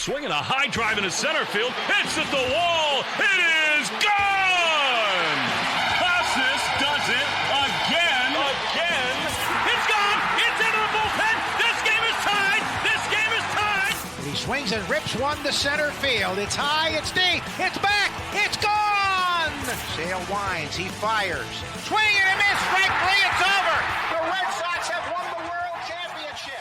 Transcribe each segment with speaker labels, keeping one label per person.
Speaker 1: Swinging a high drive into center field. It's at the wall. It is gone. Casas does it again. It's gone. It's into the bullpen. This game is tied.
Speaker 2: He swings and rips one to center field. It's high. It's deep. It's back. It's gone. Sale winds. He fires. Swing and a miss. Strike three. It's over. The Red Sox have won the World Championship.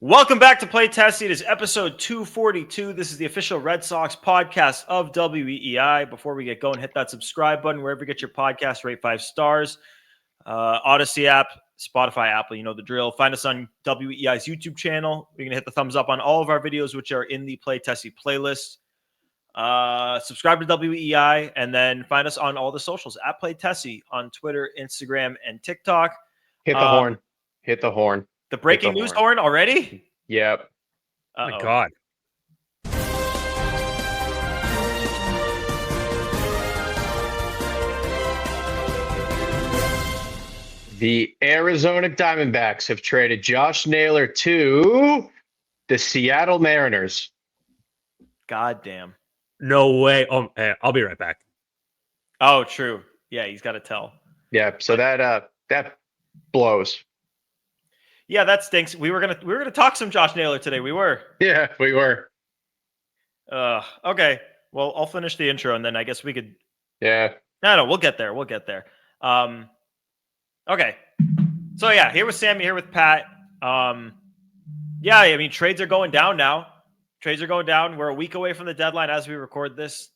Speaker 3: Welcome back to Play Tessie. It is episode 242. This is the official Red Sox podcast of WEEI. Before we get going, hit that subscribe button wherever you get your podcast. Rate 5 stars. Odyssey app, Spotify, Apple, you know the drill. Find us on WEEI's YouTube channel. You're going to hit the thumbs up on all of our videos, which are in the Play Tessie playlist. Subscribe to WEEI, and then find us on all the socials at Play Tessie on Twitter, Instagram, and TikTok.
Speaker 4: Hit the horn. Hit the horn.
Speaker 3: The breaking news horn already?
Speaker 4: Yep.
Speaker 3: Uh-oh.
Speaker 5: My God.
Speaker 4: The Arizona Diamondbacks have traded Josh Naylor to the Seattle Mariners.
Speaker 3: God damn.
Speaker 5: No way. Oh, I'll be right back.
Speaker 3: Oh, true. Yeah, he's got to tell.
Speaker 4: Yeah, so that blows.
Speaker 3: Yeah, that stinks. We were gonna talk some Josh Naylor today. We were.
Speaker 4: Yeah, we were.
Speaker 3: Okay. Well, I'll finish the intro and then I guess we could.
Speaker 4: Yeah.
Speaker 3: No, we'll get there. Okay. So yeah, here with Sammy, here with Pat. Yeah, I mean, trades are going down now. Trades are going down. We're a week away from the deadline as we record this.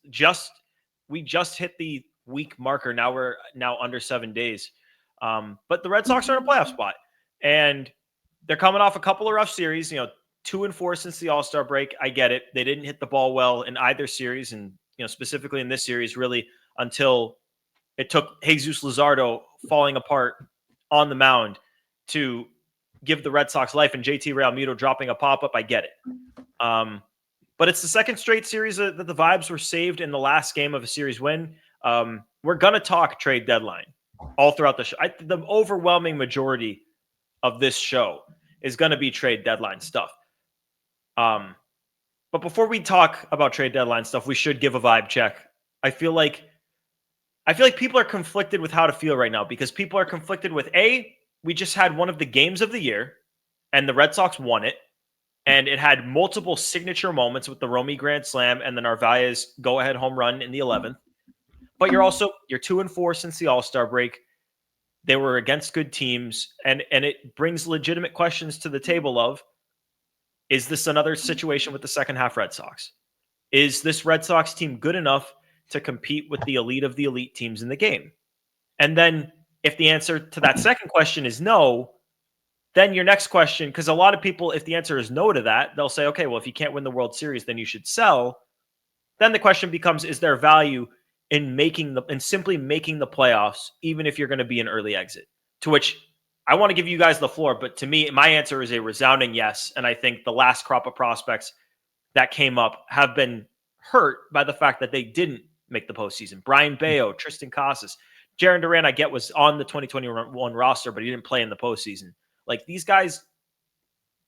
Speaker 3: We just hit the week marker. Now we're under 7 days. But the Red Sox are in a playoff spot. And they're coming off a couple of rough series, 2-4 since the All-Star break. I get it. They didn't hit the ball well in either series. And, specifically in this series, really until it took Jesus Luzardo falling apart on the mound to give the Red Sox life, and JT Realmuto dropping a pop-up. I get it. But it's the second straight series that the vibes were saved in the last game of a series win. We're going to talk trade deadline all throughout the show. The overwhelming majority of this show is going to be trade deadline stuff. But before we talk about trade deadline stuff, we should give a vibe check. I feel like people are conflicted with how to feel right now, because people are conflicted with we just had one of the games of the year and the Red Sox won it. And it had multiple signature moments with the Romy Grand Slam and the Narvaez go-ahead home run in the 11th. But you're 2-4 since the All-Star break. They were against good teams, and it brings legitimate questions to the table of, is this another situation with the second half Red Sox? Is this Red Sox team good enough to compete with the elite of the elite teams in the game? And then if the answer to that second question is no, then your next question, because a lot of people, if the answer is no to that, they'll say, okay, well, if you can't win the World Series, then you should sell. Then the question becomes, is there value in simply making the playoffs, even if you're going to be an early exit? To which I want to give you guys the floor, but to me, my answer is a resounding yes. And I think the last crop of prospects that came up have been hurt by the fact that they didn't make the postseason. Brian Bayo, Tristan Casas, Jarren Duran, I get, was on the 2021 roster, but he didn't play in the postseason. Like, these guys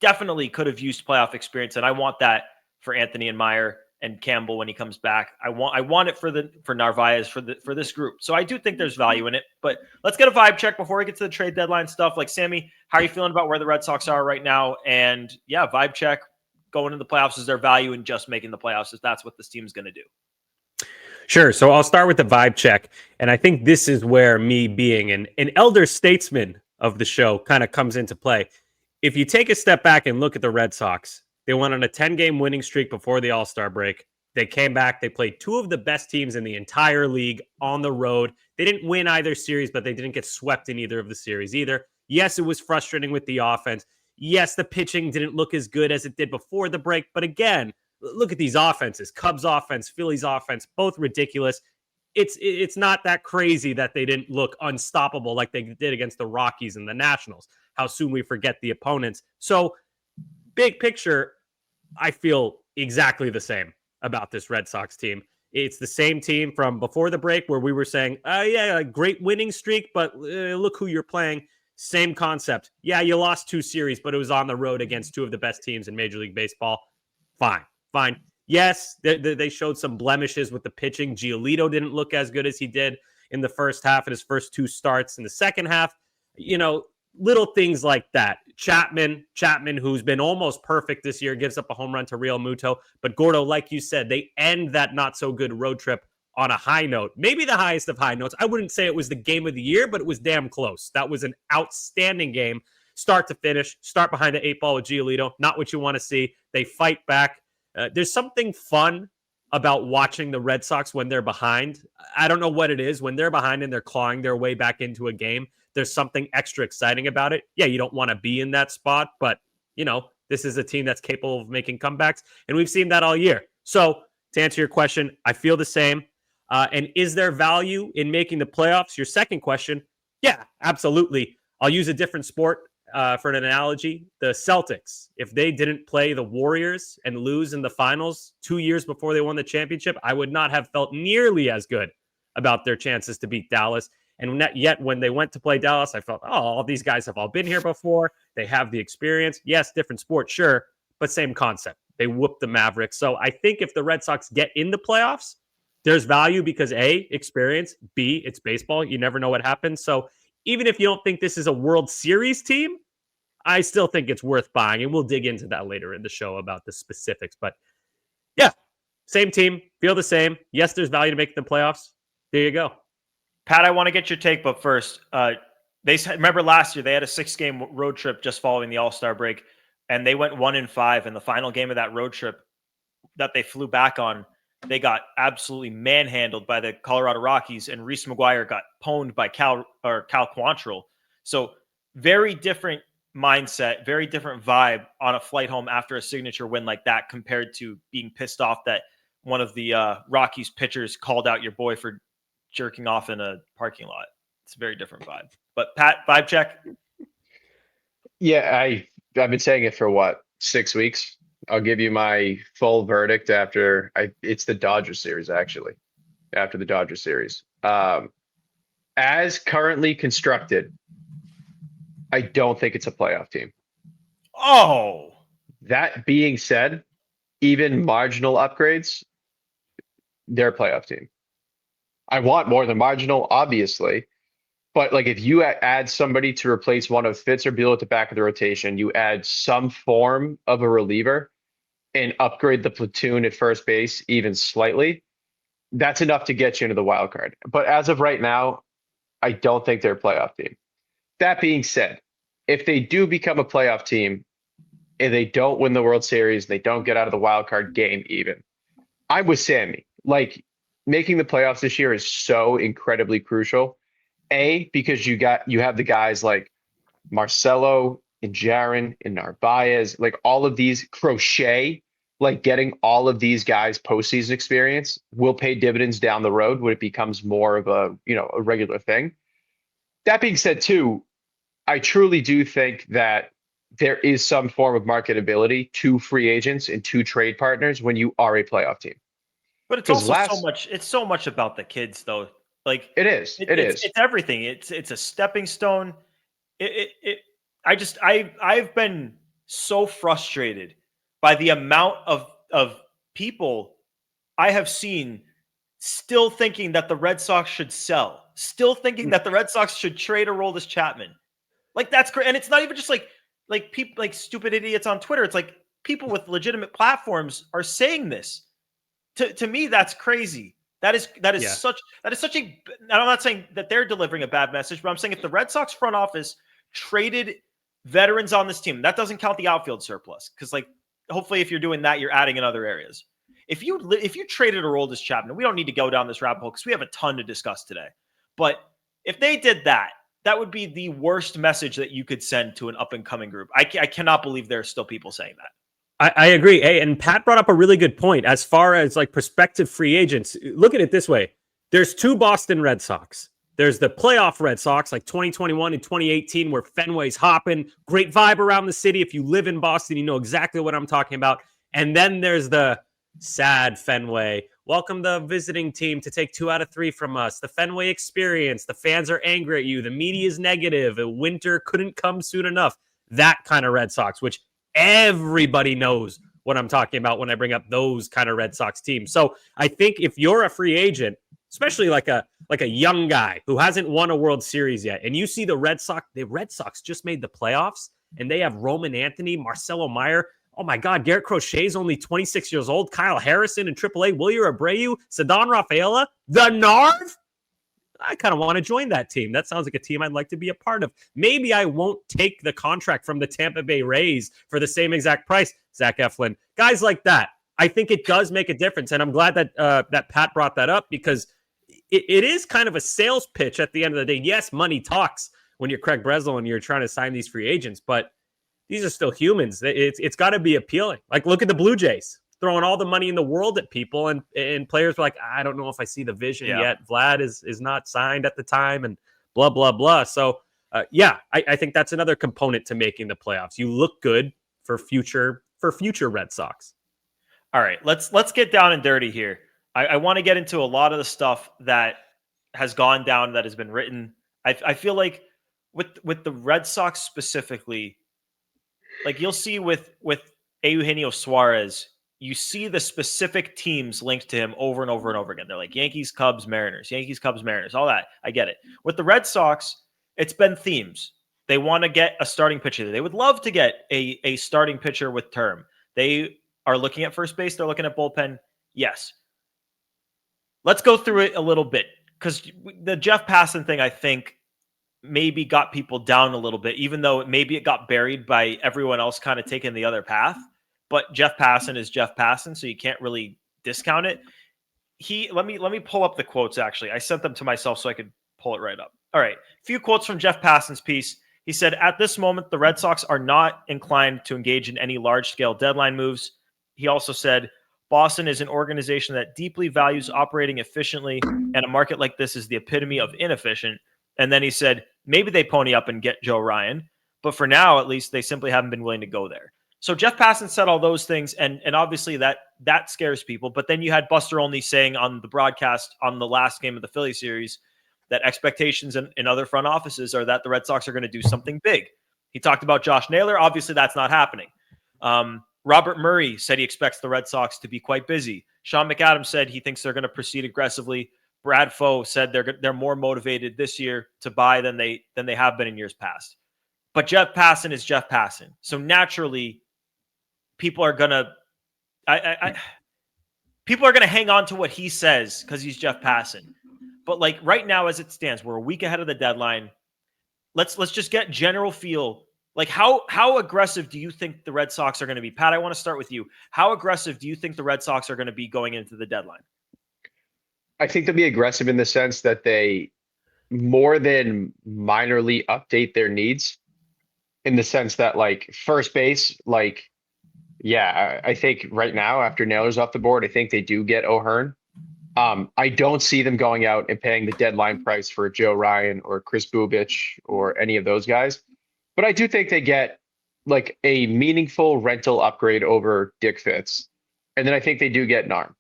Speaker 3: definitely could have used playoff experience, and I want that for Anthony and Meyer and Campbell when he comes back. I want it for Narvaez, for this group. So I do think there's value in it. But let's get a vibe check before we get to the trade deadline stuff. Like, Sammy, how are you feeling about where the Red Sox are right now? And yeah, vibe check going into the playoffs. Is there value in just making the playoffs if that's what this team is going to do?
Speaker 5: Sure. So I'll start with the vibe check. And I think this is where me being an elder statesman of the show kind of comes into play. If you take a step back and look at the Red Sox, they went on a 10-game winning streak before the All-Star break. They came back. They played two of the best teams in the entire league on the road. They didn't win either series, but they didn't get swept in either of the series either. Yes, it was frustrating with the offense. Yes, the pitching didn't look as good as it did before the break. But again, look at these offenses. Cubs offense, Phillies offense, both ridiculous. It's not that crazy that they didn't look unstoppable like they did against the Rockies and the Nationals. How soon we forget the opponents. So big picture, I feel exactly the same about this Red Sox team. It's the same team from before the break where we were saying, yeah, a great winning streak, but look who you're playing. same concept. Yeah, you lost 2 series, but it was on the road against 2 of the best teams in Major League Baseball. Fine. Yes, they showed some blemishes with the pitching. Giolito didn't look as good as he did in the first half in his first 2 starts. In the second half, little things like that. Chapman, who's been almost perfect this year, gives up a home run to Real Muto. But Gordo, like you said, they end that not so good road trip on a high note. Maybe the highest of high notes. I wouldn't say it was the game of the year, but it was damn close. That was an outstanding game, start to finish, start behind the 8 ball with Giolito. Not what you want to see. They fight back. There's something fun about watching the Red Sox when they're behind. I don't know what it is. When they're behind and they're clawing their way back into a game, there's something extra exciting about it. Yeah, you don't want to be in that spot, but, this is a team that's capable of making comebacks, and we've seen that all year. So, to answer your question, I feel the same. And is there value in making the playoffs? Your second question, yeah, absolutely. I'll use a different sport for an analogy. The Celtics, if they didn't play the Warriors and lose in the finals 2 years before they won the championship, I would not have felt nearly as good about their chances to beat Dallas. And yet when they went to play Dallas, I felt, all these guys have all been here before. They have the experience. Yes, different sport, sure, but same concept. They whooped the Mavericks. So I think if the Red Sox get in the playoffs, there's value because A, experience, B, it's baseball. You never know what happens. So even if you don't think this is a World Series team, I still think it's worth buying. And we'll dig into that later in the show about the specifics. But yeah, same team, feel the same. Yes, there's value to make the playoffs. There you go.
Speaker 3: Pat, I want to get your take, but first, remember last year they had a 6-game road trip just following the All-Star break, and they went 1-5. In the final game of that road trip that they flew back on, they got absolutely manhandled by the Colorado Rockies, and Reese McGuire got pwned by Cal Quantrill. So very different mindset, very different vibe on a flight home after a signature win like that compared to being pissed off that one of the Rockies pitchers called out your boy for jerking off in a parking lot. It's a very different vibe. But Pat, vibe check?
Speaker 4: Yeah, I've been saying it for 6 weeks. I'll give you my full verdict after it's the Dodgers series, actually. After the Dodgers series. As currently constructed, I don't think it's a playoff team.
Speaker 3: Oh.
Speaker 4: That being said, even marginal upgrades, they're a playoff team. I want more than marginal, obviously. But if you add somebody to replace one of Fitz or Beal at the back of the rotation, you add some form of a reliever and upgrade the platoon at first base even slightly, that's enough to get you into the wild card. But as of right now, I don't think they're a playoff team. That being said, if they do become a playoff team and they don't win the World Series, they don't get out of the wild card game even, I'm with Sammy. Making the playoffs this year is so incredibly crucial. A, because you have the guys like Marcelo and Jaron and Narvaez, all of these Crochet, getting all of these guys postseason experience will pay dividends down the road when it becomes more of a regular thing. That being said, too, I truly do think that there is some form of marketability to free agents and to trade partners when you are a playoff team.
Speaker 3: But it's also so much. It's so much about the kids, though. It is. It's everything. It's a stepping stone. I've been so frustrated by the amount of people I have seen still thinking that the Red Sox should sell, still thinking that the Red Sox should trade Aroldis Chapman. That's great, and it's not even just people stupid idiots on Twitter. It's people with legitimate platforms are saying this. To me, that's crazy. That is such a. I'm not saying that they're delivering a bad message, but I'm saying if the Red Sox front office traded veterans on this team, that doesn't count the outfield surplus because hopefully if you're doing that, you're adding in other areas. If you traded Aroldis Chapman, we don't need to go down this rabbit hole because we have a ton to discuss today. But if they did that, that would be the worst message that you could send to an up and coming group. I cannot believe there are still people saying that.
Speaker 5: I agree. Hey, and Pat brought up a really good point as far as prospective free agents. Look at it this way. There's 2 Boston Red Sox. There's the playoff Red Sox 2021 and 2018 where Fenway's hopping. Great vibe around the city. If you live in Boston, you know exactly what I'm talking about. And then there's the sad Fenway Welcome the visiting team to take 2 out of 3 from us. The Fenway experience. The fans are angry at you. The media is negative. Winter couldn't come soon enough. That kind of Red Sox, which everybody knows what I'm talking about when I bring up those kind of Red Sox teams. So I think if you're a free agent, especially like a young guy who hasn't won a World Series yet, and you see the Red Sox just made the playoffs, and they have Roman Anthony, Marcelo Meyer. Oh my God, Garrett Crochet's only 26 years old. Kyle Harrison in AAA, Wilyer Abreu, Cedon Rafaela, the Narv. I kind of want to join that team. That sounds like a team I'd like to be a part of. Maybe I won't take the contract from the Tampa Bay Rays for the same exact price, Zach Eflin. Guys like that, I think it does make a difference. And I'm glad that that Pat brought that up, because it is kind of a sales pitch at the end of the day. Yes, money talks when you're Craig Breslow and you're trying to sign these free agents, but these are still humans. It's got to be appealing. Like, look at the Blue Jays throwing all the money in the world at people, and players were like, I don't know if I see the vision yet. Vlad is not signed at the time, and blah, blah, blah. So, I think that's another component to making the playoffs. You look good for future Red Sox.
Speaker 3: All right, let's get down and dirty here. I want to get into a lot of the stuff that has gone down, that has been written. I feel like with the Red Sox specifically, like you'll see with Eugenio Suarez, you see the specific teams linked to him over and over and over again. They're like Yankees, Cubs, Mariners, Yankees, Cubs, Mariners, all that. I get it. With the Red Sox, it's been themes. They want to get a starting pitcher. They would love to get a starting pitcher with term. They are looking at first base. They're looking at bullpen. Yes. Let's go through it a little bit, because the Jeff Passan thing, I think, maybe got people down a little bit, even though maybe it got buried by everyone else kind of taking the other path. But Jeff Passan is Jeff Passan, so you can't really discount it. Let me pull up the quotes, actually. I sent them to myself so I could pull it right up. All right. A few quotes from Jeff Passan's piece. He said, at this moment, the Red Sox are not inclined to engage in any large-scale deadline moves. He also said, Boston is an organization that deeply values operating efficiently, and a market like this is the epitome of inefficient. And then he said, maybe they pony up and get Joe Ryan, but for now, at least, they simply haven't been willing to go there. So Jeff Passan said all those things, and obviously that scares people. But then you had Buster Olney saying on the broadcast on the last game of the Philly series that expectations in other front offices are that the Red Sox are going to do something big. He talked about Josh Naylor. Obviously, that's not happening. Robert Murray said he expects the Red Sox to be quite busy. Sean McAdams said he thinks they're going to proceed aggressively. Brad Foe said they're more motivated this year to buy than they have been in years past. But Jeff Passan is Jeff Passan, so naturally, people are gonna hang on to what he says because he's Jeff Passan. But like right now, as it stands, we're a week ahead of the deadline. Let's just get general feel. Like how aggressive do you think the Red Sox are going to be? Pat, I want to start with you. How aggressive do you think the Red Sox are going to be going into the deadline?
Speaker 4: I think they'll be aggressive in the sense that they more than minorly update their needs, in the sense that like first base, like, yeah, I think right now after Naylor's off the board, I think they do get O'Hearn. I don't see them going out and paying the deadline price for Joe Ryan or Chris Bubich or any of those guys. But I do think they get like a meaningful rental upgrade over Dick Fitz. And then I think they do get Narm.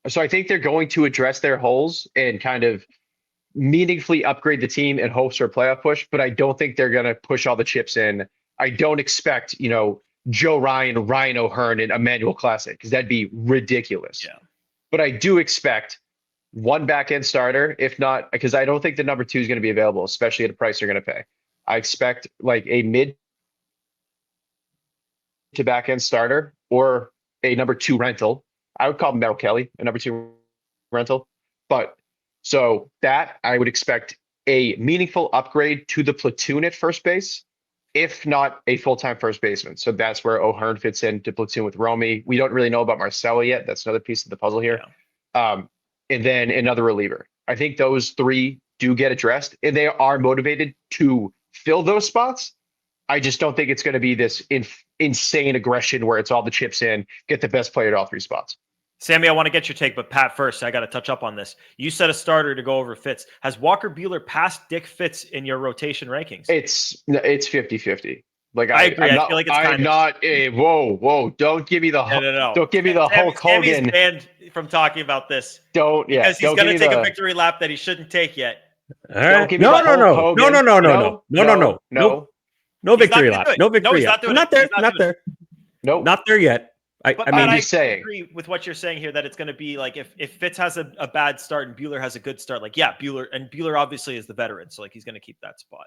Speaker 4: So I think they're going to address their holes and kind of meaningfully upgrade the team in hopes for a playoff push. But I don't think they're going to push all the chips in. I don't expect, Joe Ryan, Ryan O'Hearn, and Emmanuel Classic, because that'd be ridiculous. Yeah. But I do expect one back-end starter, if not, because I don't think the number 2 is going to be available, especially at the price they're going to pay. I expect like a mid to back-end starter or a number 2 rental. I would call Merrill Kelly a number 2 rental. But so that I would expect a meaningful upgrade to the platoon at first base, if not a full-time first baseman. So that's where O'Hearn fits into platoon with Romy. We don't really know about Marcelo yet. That's another piece of the puzzle here. Yeah. And then another reliever. I think those 3 do get addressed, and they are motivated to fill those spots. I just don't think it's going to be this insane aggression where it's all the chips in, get the best player at all 3 spots.
Speaker 3: Sammy, I want to get your take, but Pat first, I got to touch up on this. You said a starter to go over Fitz. Has Walker Buehler passed Dick Fitz in your rotation rankings?
Speaker 4: It's 50-50. Like
Speaker 3: I agree. I feel like it's
Speaker 4: I'm not a whoa. Don't give me the
Speaker 3: no.
Speaker 4: Don't give me the Hulk Hogan.
Speaker 3: from talking about this
Speaker 4: Don't
Speaker 3: because he's
Speaker 4: don't
Speaker 3: going to
Speaker 4: give me
Speaker 3: take a
Speaker 4: the-
Speaker 3: victory lap that he shouldn't take yet.
Speaker 5: All right.
Speaker 4: give me
Speaker 5: No,
Speaker 4: the
Speaker 5: no,
Speaker 4: Hulk
Speaker 5: no,
Speaker 4: Hogan.
Speaker 5: no, no, no, no, no, no, no, no,
Speaker 4: no,
Speaker 5: no
Speaker 3: He's not
Speaker 5: victory
Speaker 3: gonna
Speaker 5: lap.
Speaker 3: do it.
Speaker 5: No
Speaker 3: No,
Speaker 5: victory
Speaker 3: he's
Speaker 5: lap.
Speaker 3: not doing
Speaker 5: I'm
Speaker 3: it.
Speaker 5: not there.
Speaker 3: He's not
Speaker 5: Not
Speaker 3: doing
Speaker 5: there.
Speaker 4: nope.
Speaker 5: Not there yet. I
Speaker 3: But
Speaker 5: mean,
Speaker 3: I
Speaker 4: just saying.
Speaker 3: agree with what you're saying here that it's going to be like if Fitz has a bad start and Bueller has a good start, like Bueller obviously is the veteran, so like he's going to keep that spot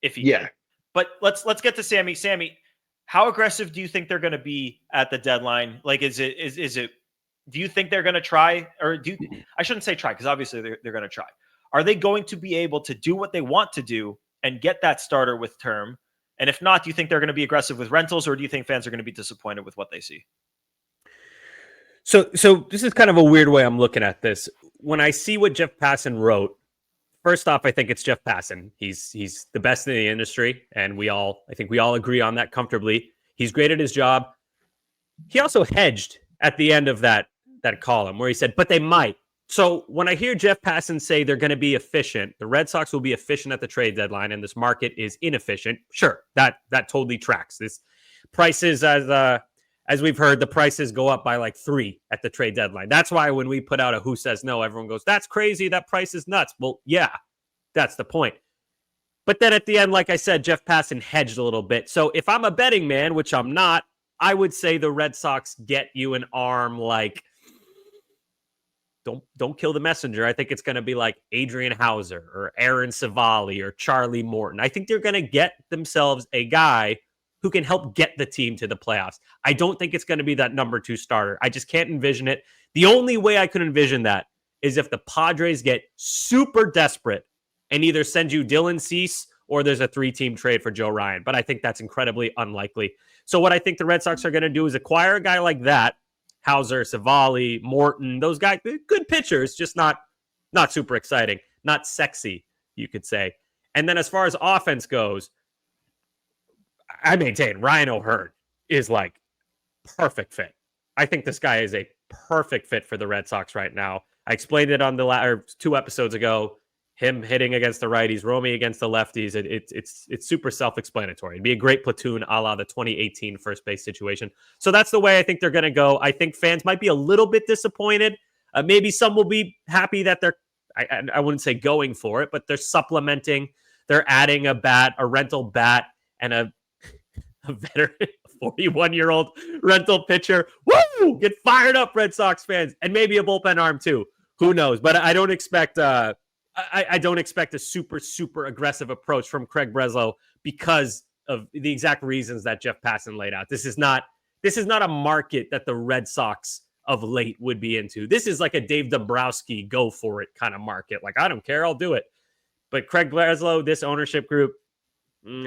Speaker 3: if he can. But let's get to Sammy. Sammy, how aggressive do you think they're going to be at the deadline? Like, is it? Do you think they're going to try, or I shouldn't say try because obviously they're going to try. Are they going to be able to do what they want to do and get that starter with term? And if not, do you think they're going to be aggressive with rentals, or do you think fans are going to be disappointed with what they see?
Speaker 5: So this is kind of a weird way I'm looking at this. When I see what Jeff Passan wrote, first off, I think it's Jeff Passan. He's the best in the industry, and I think we all agree on that comfortably. He's great at his job. He also hedged at the end of that column where he said, but they might. So when I hear Jeff Passan say they're going to be efficient, the Red Sox will be efficient at the trade deadline, and this market is inefficient. Sure, that totally tracks. This prices, as we've heard, the prices go up by like 3 at the trade deadline. That's why when we put out a who says no, everyone goes, that's crazy. That price is nuts. Well, yeah, that's the point. But then at the end, like I said, Jeff Passan hedged a little bit. So if I'm a betting man, which I'm not, I would say the Red Sox get you an arm like, don't kill the messenger. I think it's going to be like Adrian Hauser or Aaron Savali or Charlie Morton. I think they're going to get themselves a guy who can help get the team to the playoffs. I don't think it's going to be that number 2 starter. I just can't envision it. The only way I could envision that is if the Padres get super desperate and either send you Dylan Cease or there's a 3-team trade for Joe Ryan. But I think that's incredibly unlikely. So what I think the Red Sox are going to do is acquire a guy like that, Hauser, Savali, Morton, those guys, good pitchers, just not super exciting, not sexy, you could say. And then as far as offense goes, I maintain Ryan O'Hearn is like perfect fit. I think this guy is a perfect fit for the Red Sox right now. I explained it on the 2 episodes ago. Him hitting against the righties, roaming against the lefties. It's super self-explanatory. It'd be a great platoon a la the 2018 first base situation. So that's the way I think they're going to go. I think fans might be a little bit disappointed. Maybe some will be happy that they're, I wouldn't say going for it, but they're supplementing. They're adding a rental bat and a veteran, 41-year-old rental pitcher. Woo! Get fired up, Red Sox fans. And maybe a bullpen arm too. Who knows? But I don't expect I don't expect a super aggressive approach from Craig Breslow because of the exact reasons that Jeff Passan laid out. This is not a market that the Red Sox of late would be into. This is like a Dave Dombrowski go for it kind of market. Like, I don't care, I'll do it. But Craig Breslow, this ownership group,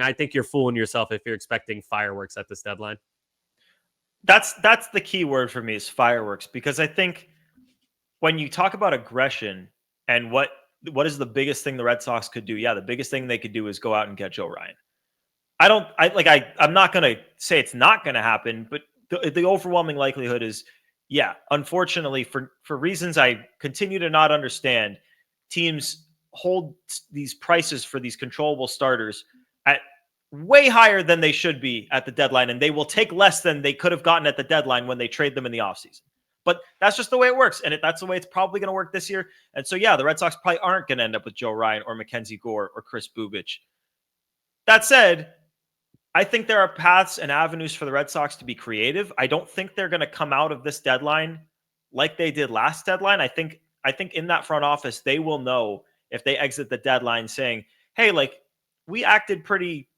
Speaker 5: I think you're fooling yourself if you're expecting fireworks at this deadline.
Speaker 3: That's the key word for me is fireworks, because I think when you talk about aggression and what is the biggest thing the Red Sox could do? Yeah, the biggest thing they could do is go out and get Joe Ryan. I'm not going to say it's not going to happen, but the overwhelming likelihood is, yeah, unfortunately for reasons I continue to not understand, teams hold these prices for these controllable starters at way higher than they should be at the deadline, and they will take less than they could have gotten at the deadline when they trade them in the offseason. But that's just the way it works, and that's the way it's probably going to work this year. And so, yeah, the Red Sox probably aren't going to end up with Joe Ryan or Mackenzie Gore or Chris Bubich. That said, I think there are paths and avenues for the Red Sox to be creative. I don't think they're going to come out of this deadline like they did last deadline. I think in that front office, they will know if they exit the deadline saying, hey, like, we acted pretty,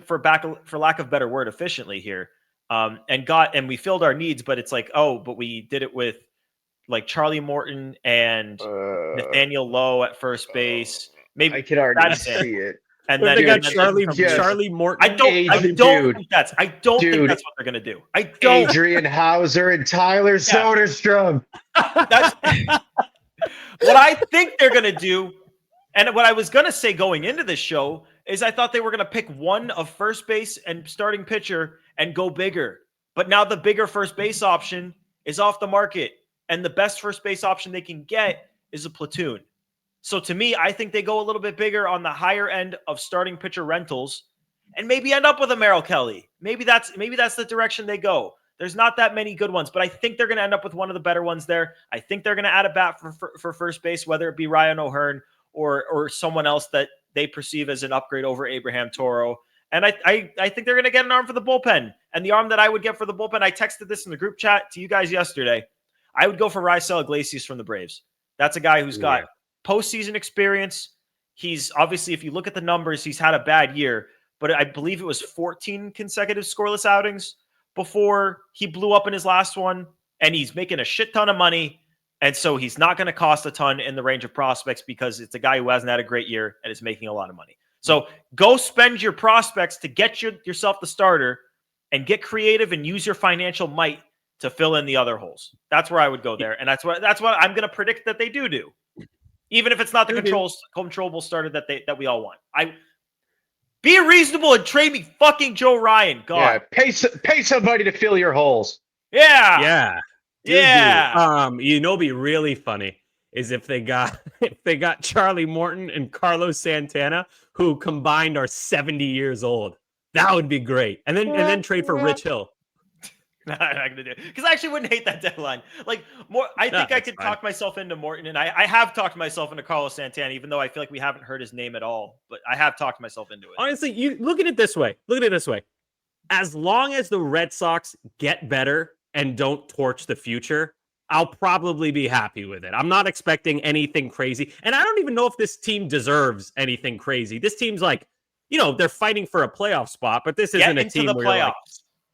Speaker 3: for lack of a better word, efficiently here. And we filled our needs, but it's like, oh, but we did it with like Charlie Morton and Nathaniel Lowe at first base. Maybe
Speaker 4: I can already see it.
Speaker 3: And
Speaker 5: But
Speaker 3: then
Speaker 5: they got
Speaker 4: yes.
Speaker 5: Charlie Morton.
Speaker 3: I don't
Speaker 4: Dude.
Speaker 3: think that's what they're gonna do. I don't.
Speaker 4: Adrian Hauser and Tyler Soderstrom.
Speaker 3: That's what I think they're gonna do. And what I was gonna say going into this show is I thought they were gonna pick one of first base and starting pitcher and go bigger. But now the bigger first base option is off the market, and the best first base option they can get is a platoon. So to me, I think they go a little bit bigger on the higher end of starting pitcher rentals and maybe end up with a Merrill Kelly. Maybe that's the direction they go. There's not that many good ones, but I think they're going to end up with one of the better ones there. I think they're going to add a bat for first base, whether it be Ryan O'Hearn or someone else that they perceive as an upgrade over Abraham Toro. And I think they're going to get an arm for the bullpen. And the arm that I would get for the bullpen, I texted this in the group chat to you guys yesterday. I would go for Raisel Iglesias from the Braves. That's a guy who's got postseason experience. He's obviously, if you look at the numbers, he's had a bad year, but I believe it was 14 consecutive scoreless outings before he blew up in his last one. And he's making a shit ton of money. And so he's not going to cost a ton in the range of prospects because it's a guy who hasn't had a great year and is making a lot of money. So go spend your prospects to get yourself the starter and get creative and use your financial might to fill in the other holes. That's where I would go there. And that's what I'm going to predict that they do. Even if it's not the controllable starter that we all want. Be reasonable and trade me fucking Joe Ryan. God.
Speaker 4: Yeah, pay somebody to fill your holes.
Speaker 3: Yeah.
Speaker 5: Yeah.
Speaker 3: Yeah.
Speaker 5: Be really funny is if they got Charlie Morton and Carlos Santana, who combined are 70 years old. That would be great. And then trade for Rich Hill.
Speaker 3: No, I'm not gonna do it because I actually wouldn't hate that deadline. I think I could talk myself into Morton, and I have talked myself into Carlos Santana, even though I feel like we haven't heard his name at all. But I have talked myself into it.
Speaker 5: Honestly, you look at it this way. As long as the Red Sox get better and don't torch the future, I'll probably be happy with it. I'm not expecting anything crazy, and I don't even know if this team deserves anything crazy. This team's they're fighting for a playoff spot, but this isn't a team where you're like.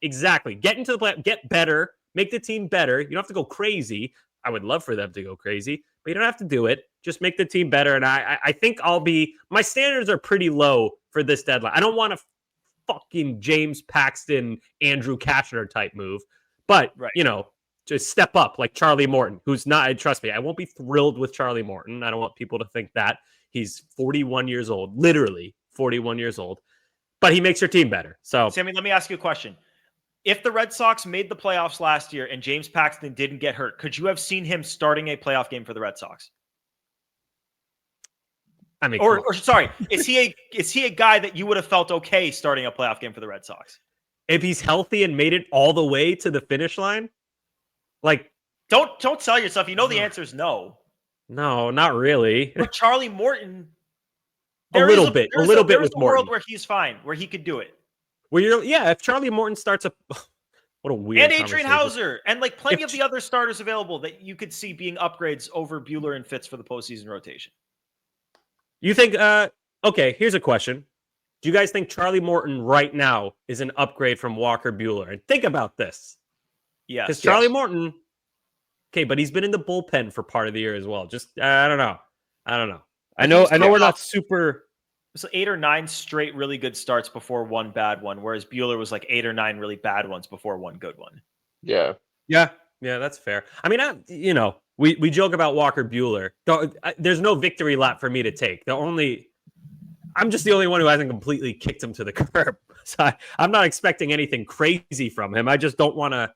Speaker 5: Exactly. Get into the play, get better, make the team better. You don't have to go crazy. I would love for them to go crazy, but you don't have to do it. Just make the team better. And I think my standards are pretty low for this deadline. I don't want a fucking James Paxton, Andrew Kashner type move, but just step up like Charlie Morton, who's not, trust me, I won't be thrilled with Charlie Morton. I don't want people to think that. He's 41 years old, literally 41 years old, but he makes your team better. So
Speaker 3: Sammy, let me ask you a question. If the Red Sox made the playoffs last year and James Paxton didn't get hurt, could you have seen him starting a playoff game for the Red Sox?
Speaker 5: I mean,
Speaker 3: or sorry, is he a guy that you would have felt okay starting a playoff game for the Red Sox?
Speaker 5: If he's healthy and made it all the way to the finish line,
Speaker 3: don't sell yourself. You know the answer is no.
Speaker 5: No, not really.
Speaker 3: But Charlie Morton,
Speaker 5: a little bit with Morton.
Speaker 3: World where he's fine, where he could do it.
Speaker 5: If Charlie Morton starts what a weird
Speaker 3: and Adrian Hauser and plenty of the other starters available that you could see being upgrades over Buehler and Fitz for the postseason rotation.
Speaker 5: You think? Okay, here's a question: do you guys think Charlie Morton right now is an upgrade from Walker Buehler? And think about this.
Speaker 3: Yeah,
Speaker 5: because Charlie Morton. Okay, but he's been in the bullpen for part of the year as well. Just I don't know. I know we're not super.
Speaker 3: It was 8 or 9 straight really good starts before one bad one, whereas Buehler was 8 or 9 really bad ones before one good one.
Speaker 4: Yeah,
Speaker 5: that's fair. I mean, we joke about Walker Buehler. There's no victory lap for me to take. I'm just the only one who hasn't completely kicked him to the curb. So I'm not expecting anything crazy from him. I just don't want to.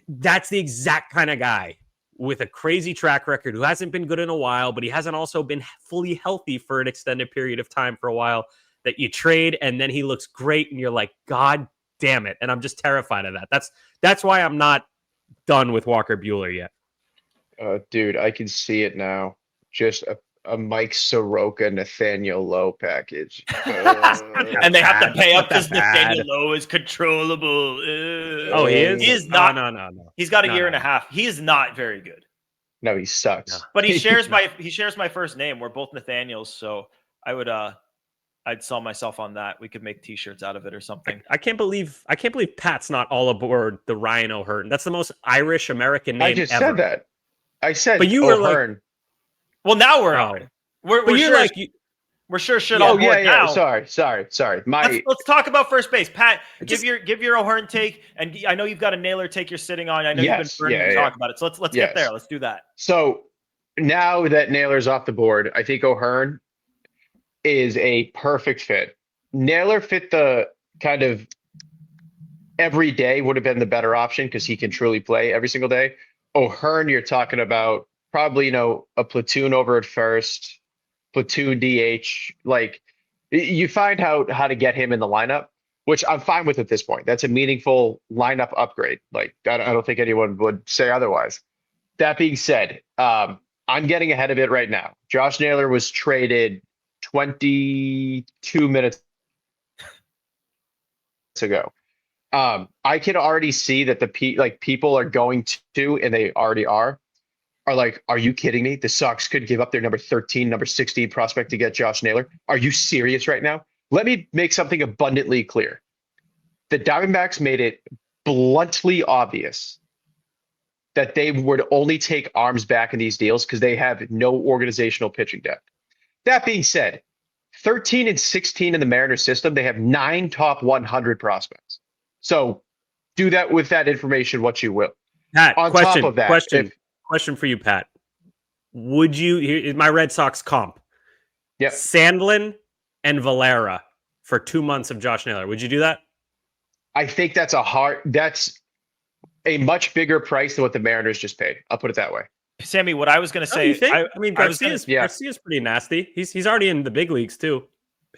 Speaker 5: That's the exact kind of guy with a crazy track record who hasn't been good in a while, but he hasn't also been fully healthy for an extended period of time for a while, that you trade and then he looks great and you're like, God damn it. And I'm just terrified of that. That's why I'm not done with Walker Buehler yet.
Speaker 4: Dude, I can see it now. Just a Mike Soroka, Nathaniel Lowe package.
Speaker 3: And they have to pay up because Nathaniel Lowe is controllable.
Speaker 5: Oh, he is?
Speaker 3: He is not.
Speaker 5: No.
Speaker 3: He's got a year and a half. He is not very good.
Speaker 4: No, he sucks.
Speaker 3: No. But he shares my first name. We're both Nathaniels, so I'd sell myself on that. We could make T-shirts out of it or something.
Speaker 5: I can't believe Pat's not all aboard the Ryan O'Hearn. That's the most Irish American name
Speaker 4: I just
Speaker 5: ever.
Speaker 4: said that. I said,
Speaker 5: but you were
Speaker 4: O'Hearn.
Speaker 3: Well, now we're on. We're sure. We're sure shit all board now.
Speaker 4: Sorry.
Speaker 3: Let's talk about first base. Pat, give your O'Hearn take, and I know you've got a Naylor take you're sitting on. I know you've been burning to talk about it. So let's get there. Let's do that.
Speaker 4: So now that Naylor's off the board, I think O'Hearn is a perfect fit. Naylor fit the kind of every day would have been the better option because he can truly play every single day. O'Hearn, you're talking about probably, a platoon over at first, platoon DH. You find out how to get him in the lineup. which I'm fine with at this point. That's a meaningful lineup upgrade. Like, I don't think anyone would say otherwise. That being said, I'm getting ahead of it right now. Josh Naylor was traded 22 minutes ago. I can already see that people are going to, and they already are like, are you kidding me? The Sox could give up their number 13, number 16 prospect to get Josh Naylor. Are you serious right now? Let me make something abundantly clear. The Diamondbacks made it bluntly obvious that they would only take arms back in these deals because they have no organizational pitching depth. That being said, 13 and 16 in the Mariners system, they have 9 top 100 prospects. So do that with that information what you will.
Speaker 5: Pat,
Speaker 4: On
Speaker 5: question,
Speaker 4: top of that,
Speaker 5: question for you, Pat. Would you, here, my Red Sox comp,
Speaker 4: Yep.
Speaker 5: Sandlin and Valera for 2 months of Josh Naylor, would you do that?
Speaker 4: I think that's a much bigger price than what the Mariners just paid. I'll put it that way.
Speaker 3: Sammy, what I was going to say,
Speaker 5: Garcia's pretty nasty. He's already in the big leagues too.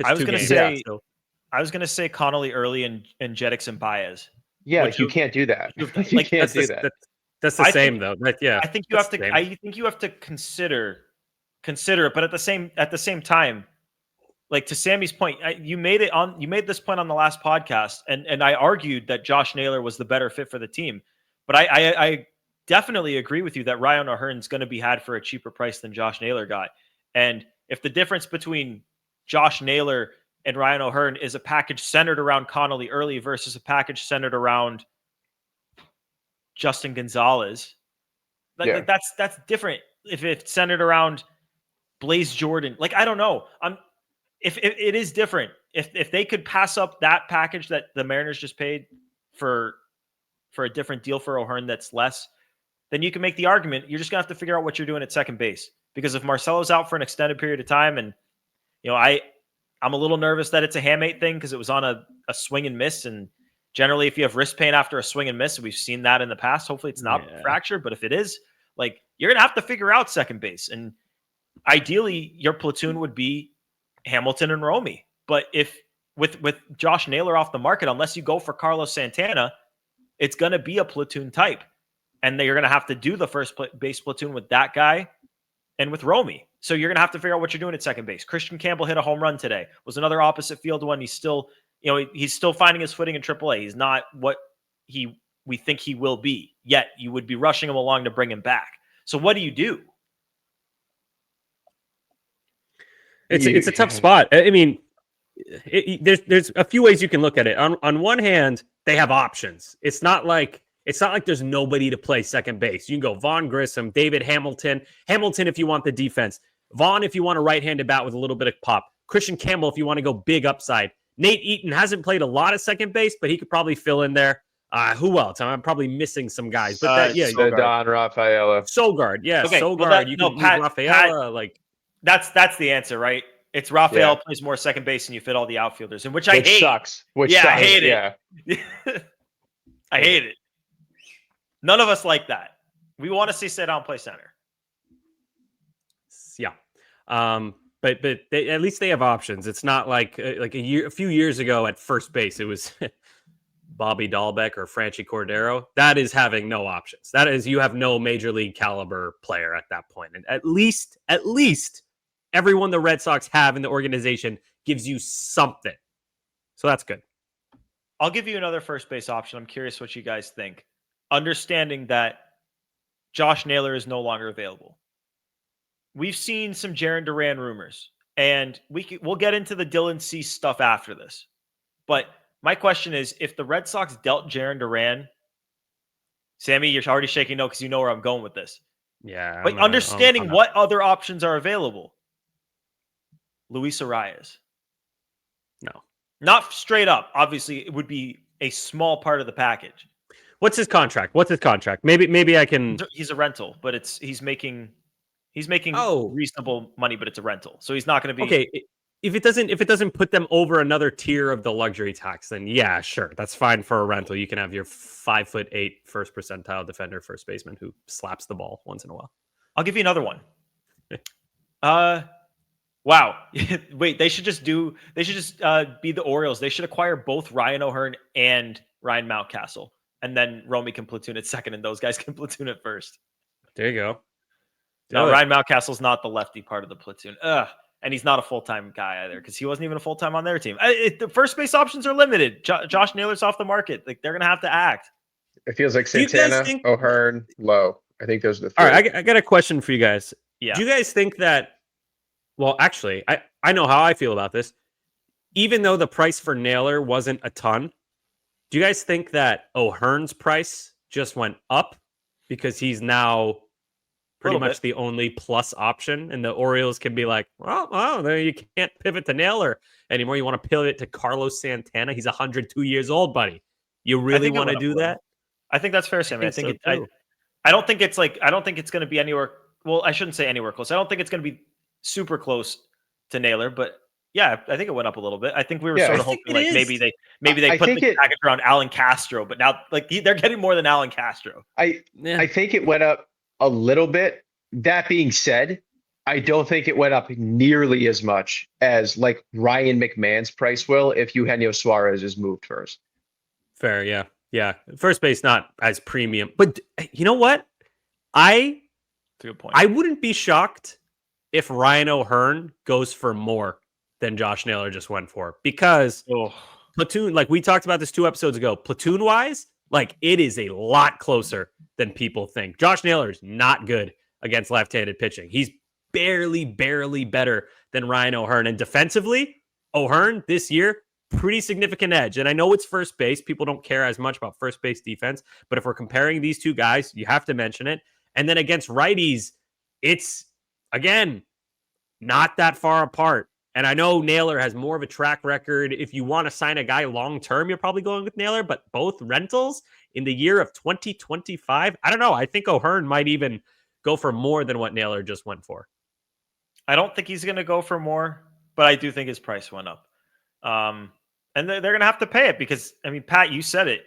Speaker 3: I was going to say Connolly early and Jettix and Baez.
Speaker 4: Yeah, you can't do that. You can't do that.
Speaker 5: That's the same though.
Speaker 3: I think you have to. I think you have to consider it, but at the same time, like to Sammy's point, you made this point on the last podcast, and I argued that Josh Naylor was the better fit for the team, but I definitely agree with you that Ryan O'Hearn's going to be had for a cheaper price than Josh Naylor got, and if the difference between Josh Naylor and Ryan O'Hearn is a package centered around Connolly early versus a package centered around Justin Gonzalez, like that's different. If it's centered around Blaze Jordan, like I don't know, if it is different. If they could pass up that package that the Mariners just paid for a different deal for O'Hearn that's less, then you can make the argument. You're just gonna have to figure out what you're doing at second base, because if Marcelo's out for an extended period of time, and I'm a little nervous that it's a hamate thing because it was on a swing and miss, and generally if you have wrist pain after a swing and miss, we've seen that in the past. Hopefully it's not fracture, but if it is, like, you're gonna have to figure out second base, and ideally your platoon would be Hamilton and Romy. But if with Josh Naylor off the market, unless you go for Carlos Santana, it's going to be a platoon type, and you're going to have to do the first base platoon with that guy and with Romy. So you're going to have to figure out what you're doing at second base. Christian Campbell hit a home run today. Was another opposite field one. He's still finding his footing in AAA. He's not what we think he will be yet. You would be rushing him along to bring him back. So what do you do?
Speaker 5: It's a tough spot. I mean, there's a few ways you can look at it. On one hand, they have options. It's not like there's nobody to play second base. You can go Vaughn Grissom, David Hamilton if you want the defense, Vaughn if you want a right-handed bat with a little bit of pop, Christian Campbell if you want to go big upside. Nate Eaton hasn't played a lot of second base, but he could probably fill in there. Who else? I'm probably missing some guys, but
Speaker 4: Don Rafaela.
Speaker 5: Sogard, yeah,
Speaker 3: okay,
Speaker 5: Sogard.
Speaker 3: Well,
Speaker 5: you can use Rafaela, like.
Speaker 3: That's the answer, right? It's Rafael plays more second base and you fit all the outfielders, and which I hate.
Speaker 4: Sucks.
Speaker 3: I hate it. Yeah. I hate it. None of us like that. We want to see sit down play center.
Speaker 5: Yeah. But at least they have options. It's not like a few years ago at first base, it was Bobby Dahlbeck or Franchi Cordero. That is having no options. That is, you have no major league caliber player at that point. And at least everyone the Red Sox have in the organization gives you something. So that's good.
Speaker 3: I'll give you another first base option. I'm curious what you guys think. Understanding that Josh Naylor is no longer available. We've seen some Jarren Duran rumors, and we'll get into the Dylan Cease stuff after this. But my question is, if the Red Sox dealt Jarren Duran, Sammy, you're already shaking no because you know where I'm going with this.
Speaker 5: Yeah.
Speaker 3: But understanding what other options are available. Luis Arias.
Speaker 5: No. Not
Speaker 3: straight up. Obviously, it would be a small part of the package.
Speaker 5: What's his contract? Maybe I can.
Speaker 3: He's a rental, but he's making reasonable money, but it's a rental, so he's not going to be
Speaker 5: okay. If it doesn't put them over another tier of the luxury tax, then yeah, sure, that's fine for a rental. You can have your 5'8" first percentile defender, first baseman who slaps the ball once in a while.
Speaker 3: I'll give you another one. Wow. Wait, they should just be the Orioles. They should acquire both Ryan O'Hearn and Ryan Mountcastle. And then Romy can platoon at second and those guys can platoon at first.
Speaker 5: There you go.
Speaker 3: No, Ryan Mountcastle's not the lefty part of the platoon. And he's not a full-time guy either because he wasn't even a full-time on their team. The first base options are limited. Josh Naylor's off the market. Like, they're going to have to act.
Speaker 4: It feels like Santana, O'Hearn, Lowe. I think those are the three.
Speaker 5: All right, I got a question for you guys.
Speaker 3: Yeah.
Speaker 5: Do you guys think that, well, actually, I know how I feel about this. Even though the price for Naylor wasn't a ton, do you guys think that O'Hearn's price just went up because he's now pretty much the only plus option, and the Orioles can be like, well, you can't pivot to Naylor anymore. You want to pivot to Carlos Santana? He's 102 years old, buddy. You really want to do that?
Speaker 3: I think that's fair, Sammy. I don't think it's going to be anywhere. Well, I shouldn't say anywhere close. I don't think it's going to be super close to Naylor, but yeah, I think it went up a little bit. I think we were sort of hoping like maybe they put the package around Alan Castro, but now like they're getting more than Alan Castro.
Speaker 4: I think it went up a little bit. That being said, I don't think it went up nearly as much as like Ryan McMahon's price will if Eugenio Suarez is moved first.
Speaker 5: Fair, yeah. Yeah. First base not as premium. But you know what? That's a good point. I wouldn't be shocked if Ryan O'Hearn goes for more than Josh Naylor just went for. Because platoon, like we talked about this 2 episodes ago, platoon-wise, like it is a lot closer than people think. Josh Naylor is not good against left-handed pitching. He's barely better than Ryan O'Hearn. And defensively, O'Hearn this year, pretty significant edge. And I know it's first base. People don't care as much about first base defense. But if we're comparing these two guys, you have to mention it. And then against righties, it's, again, not that far apart. And I know Naylor has more of a track record. If you want to sign a guy long-term, you're probably going with Naylor. But both rentals in the year of 2025, I don't know. I think O'Hearn might even go for more than what Naylor just went for.
Speaker 3: I don't think he's going to go for more, but I do think his price went up. And they're going to have to pay it because, I mean, Pat, you said it.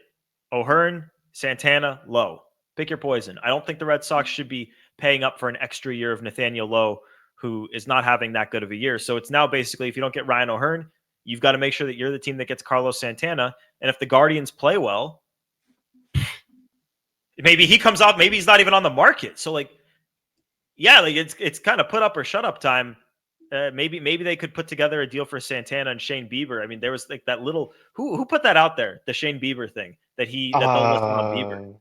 Speaker 3: O'Hearn, Santana, Lowe. Pick your poison. I don't think the Red Sox should be paying up for an extra year of Nathaniel Lowe, who is not having that good of a year. So it's now basically, if you don't get Ryan O'Hearn, you've got to make sure that you're the team that gets Carlos Santana. And if the Guardians play well, maybe he comes out, maybe he's not even on the market. So like, yeah, like it's kind of put up or shut up time. Maybe they could put together a deal for Santana and Shane Bieber. I mean, there was like that little who put that out there, the Shane Bieber thing that they'll list on Bieber.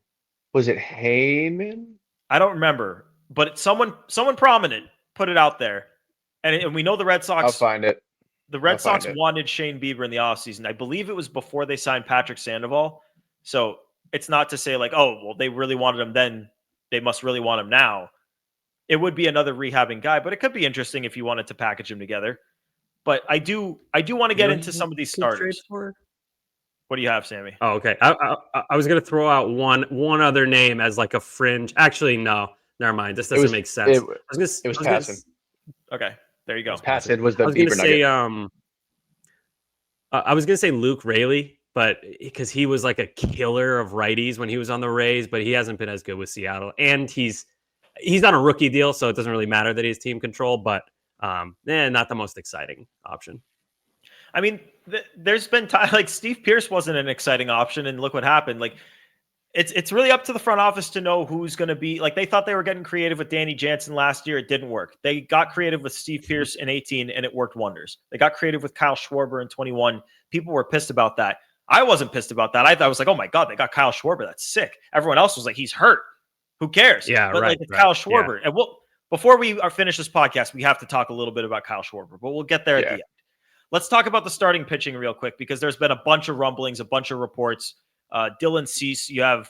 Speaker 4: Was it Heyman?
Speaker 3: I don't remember, but someone prominent put it out there, and we know the Red Sox.
Speaker 4: I'll find it.
Speaker 3: The Red Sox wanted Shane Bieber in the offseason. I believe it was before they signed Patrick Sandoval. So it's not to say like, oh, well, they really wanted him then. They must really want him now. It would be another rehabbing guy, but it could be interesting if you wanted to package him together. But I do want to get into some of these starters. What do you have, Sammy?
Speaker 5: Oh, okay. I was going to throw out one other name as like a fringe. Actually, no. Never mind. This doesn't make sense.
Speaker 4: It was Passan.
Speaker 3: Okay, there you go.
Speaker 4: Passan was the Bieber nugget.
Speaker 5: I was going to say Luke Raley, but because he was like a killer of righties when he was on the Rays, but he hasn't been as good with Seattle. And he's on a rookie deal, so it doesn't really matter that he's team control, but not the most exciting option.
Speaker 3: I mean, there's been time like Steve Pearce wasn't an exciting option, and look what happened. Like, it's really up to the front office to know who's going to be. Like, they thought they were getting creative with Danny Jansen last year. It didn't work. They got creative with Steve Pearce in 18, and it worked wonders. They got creative with Kyle Schwarber in 21. People were pissed about that. I wasn't pissed about that. I was like, oh my God, they got Kyle Schwarber. That's sick. Everyone else was like, he's hurt. Who cares?
Speaker 5: Yeah,
Speaker 3: but
Speaker 5: right.
Speaker 3: Like Kyle Schwarber. Yeah. And before we finish this podcast, we have to talk a little bit about Kyle Schwarber, but we'll get there at the end. Let's talk about the starting pitching real quick because there's been a bunch of rumblings, a bunch of reports. Dylan Cease, you have,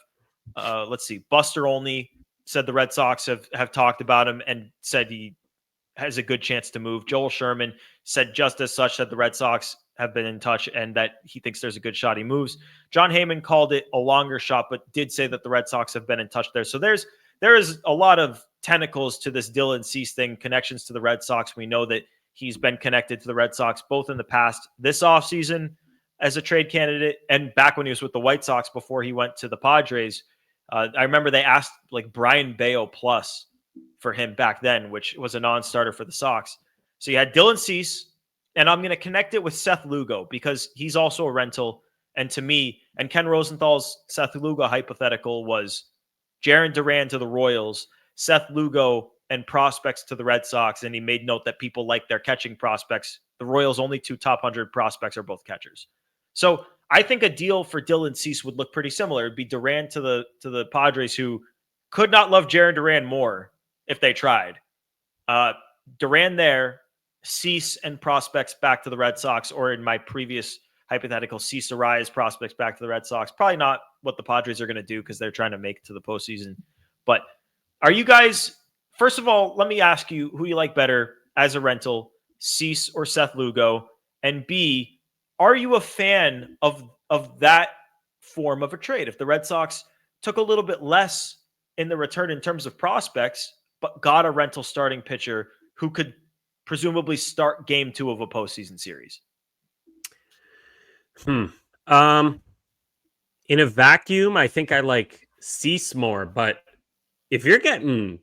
Speaker 3: let's see, Buster Olney said the Red Sox have talked about him and said he has a good chance to move. Joel Sherman said just as such that the Red Sox have been in touch and that he thinks there's a good shot he moves. John Heyman called it a longer shot, but did say that the Red Sox have been in touch there. So there is a lot of tentacles to this Dylan Cease thing, connections to the Red Sox. We know that he's been connected to the Red Sox both in the past, this offseason as a trade candidate, and back when he was with the White Sox before he went to the Padres. I remember they asked like Brian Bayo plus for him back then, which was a non-starter for the Sox. So you had Dylan Cease, and I'm going to connect it with Seth Lugo because he's also a rental. And to me, and Ken Rosenthal's Seth Lugo hypothetical was Jarren Duran to the Royals, Seth Lugo and prospects to the Red Sox. And he made note that people like their catching prospects. The Royals' only 2 top 100 prospects are both catchers. So I think a deal for Dylan Cease would look pretty similar. It'd be Duran to the Padres, who could not love Jarren Duran more if they tried. Duran there, Cease and prospects back to the Red Sox, or in my previous hypothetical, Cease Arias prospects back to the Red Sox. Probably not what the Padres are going to do because they're trying to make it to the postseason. But are you guys, first of all, let me ask you who you like better as a rental, Cease or Seth Lugo? And B, are you a fan of that form of a trade? If the Red Sox took a little bit less in the return in terms of prospects, but got a rental starting pitcher who could presumably start game 2 of a postseason series?
Speaker 5: In a vacuum, I think I like Cease more, but if you're getting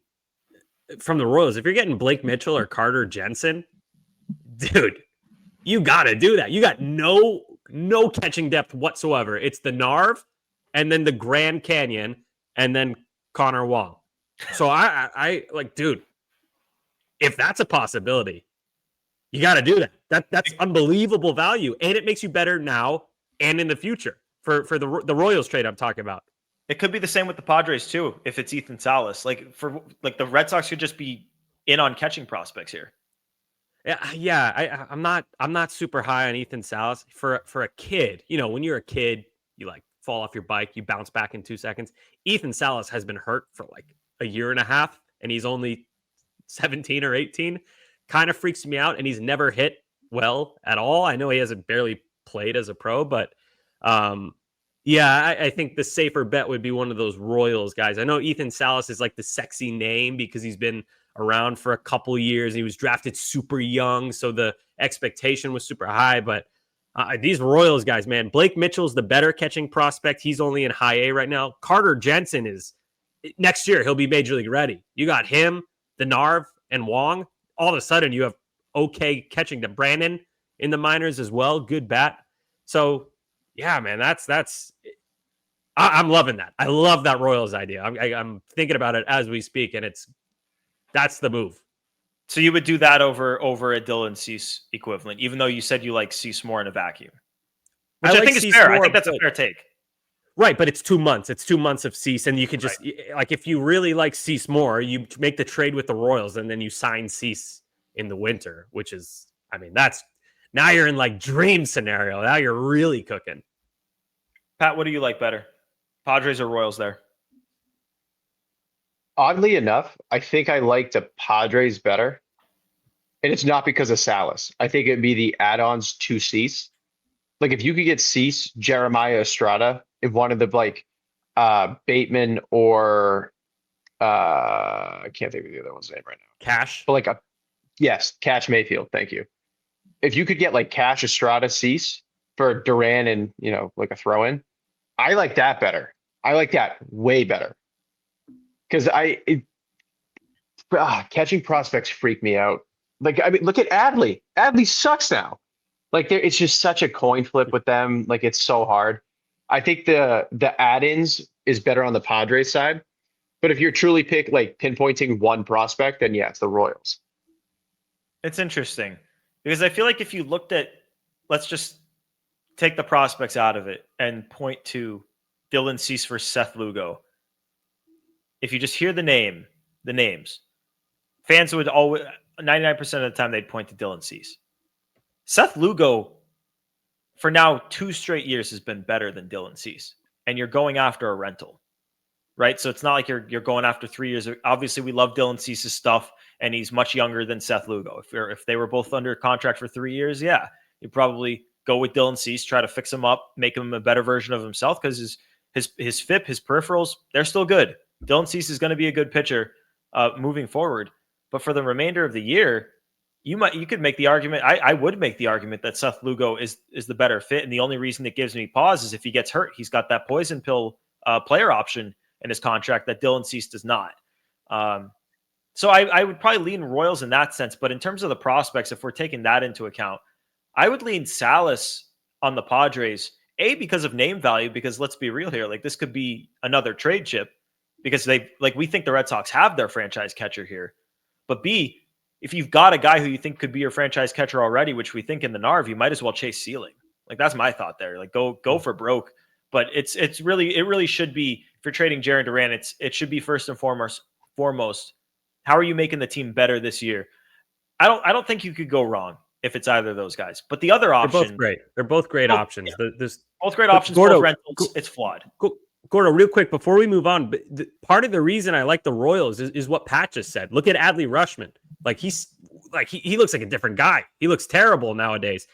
Speaker 5: from the Royals, if you're getting Blake Mitchell or Carter Jensen, dude, you got to do that. You got no catching depth whatsoever. It's the Narv and then the Grand Canyon and then Connor Wong. So I like, dude, if that's a possibility, you got to do that. That's unbelievable value, and it makes you better now and in the future for the Royals trade I'm talking about.
Speaker 3: It could be the same with the Padres too if it's Ethan Salas. Like the Red Sox could just be in on catching prospects here.
Speaker 5: Yeah. I'm not super high on Ethan Salas for a kid. You know, when you're a kid, you like fall off your bike, you bounce back in 2 seconds. Ethan Salas has been hurt for like a year and a half, and he's only 17 or 18. Kind of freaks me out, and he's never hit well at all. I know he hasn't barely played as a pro, but I think the safer bet would be one of those Royals guys. I know Ethan Salas is like the sexy name because he's been around for a couple years. He was drafted super young, so the expectation was super high. But these Royals guys, man, Blake Mitchell's the better catching prospect. He's only in high A right now. Carter Jensen is next year. He'll be major league ready. You got him, the Narv, and Wong. All of a sudden, you have okay catching to Brandon in the minors as well. Good bat. So, yeah, man, I'm loving that. I love that Royals idea. I'm thinking about it as we speak, and that's the move.
Speaker 3: So you would do that over a Dylan Cease equivalent, even though you said you like Cease more in a vacuum, which I think is fair. I think that's a fair take.
Speaker 5: Right, but it's 2 months. It's 2 months of Cease, and you can just like if you really like Cease more, you make the trade with the Royals, and then you sign Cease in the winter, which is, I mean, that's now you're in like dream scenario. Now you're really cooking.
Speaker 3: Pat, what do you like better, Padres or Royals there?
Speaker 4: Oddly enough, I think I like the Padres better, and it's not because of Salas. I think it'd be the add-ons to Cease. Like if you could get Cease, Jeremiah Estrada, if one of the like Bateman or I can't think of the other one's name right now.
Speaker 5: Cash.
Speaker 4: But like yes, Cash Mayfield. Thank you. If you could get like Cash Estrada Cease for Duran and like a throw in, I like that better. I like that way better because catching prospects freak me out. Like I mean, look at Adley. Adley sucks now. Like it's just such a coin flip with them. Like it's so hard. I think the add-ins is better on the Padres side, but if you're truly pinpointing one prospect, then yeah, it's the Royals.
Speaker 3: It's interesting because I feel like if you looked at, let's just take the prospects out of it and point to Dylan Cease versus Seth Lugo. If you just hear the names, fans would always 99% of the time they'd point to Dylan Cease. Seth Lugo, for now 2 straight years, has been better than Dylan Cease, and you're going after a rental, right? So it's not like you're going after 3 years. Obviously, we love Dylan Cease's stuff, and he's much younger than Seth Lugo. If they were both under contract for 3 years, yeah, you'd probably go with Dylan Cease, try to fix him up, make him a better version of himself because his FIP, his peripherals, they're still good. Dylan Cease is going to be a good pitcher moving forward, but for the remainder of the year, you could make the argument. I would make the argument that Seth Lugo is the better fit, and the only reason it gives me pause is if he gets hurt, he's got that poison pill player option in his contract that Dylan Cease does not. So I would probably lean Royals in that sense. But in terms of the prospects, if we're taking that into account, I would lean Salas on the Padres. A, because of name value, because let's be real here, like this could be another trade chip because we think the Red Sox have their franchise catcher here. But B, if you've got a guy who you think could be your franchise catcher already, which we think in the NARV, you might as well chase ceiling. Like that's my thought there. Like go for broke. But it really should be, if you're trading Jarren Duran, it should be first and foremost, how are you making the team better this year? I don't think you could go wrong if it's either of those guys. But the other option,
Speaker 5: they're both great. They're both great options.
Speaker 3: Yeah.
Speaker 5: There's
Speaker 3: both great options.
Speaker 5: Gordo,
Speaker 3: both rentals. It's flawed.
Speaker 5: Gordo, real quick before we move on, part of the reason I like the Royals is what Pat just said. Look at Adley Rutschman. Like he looks like a different guy. He looks terrible nowadays.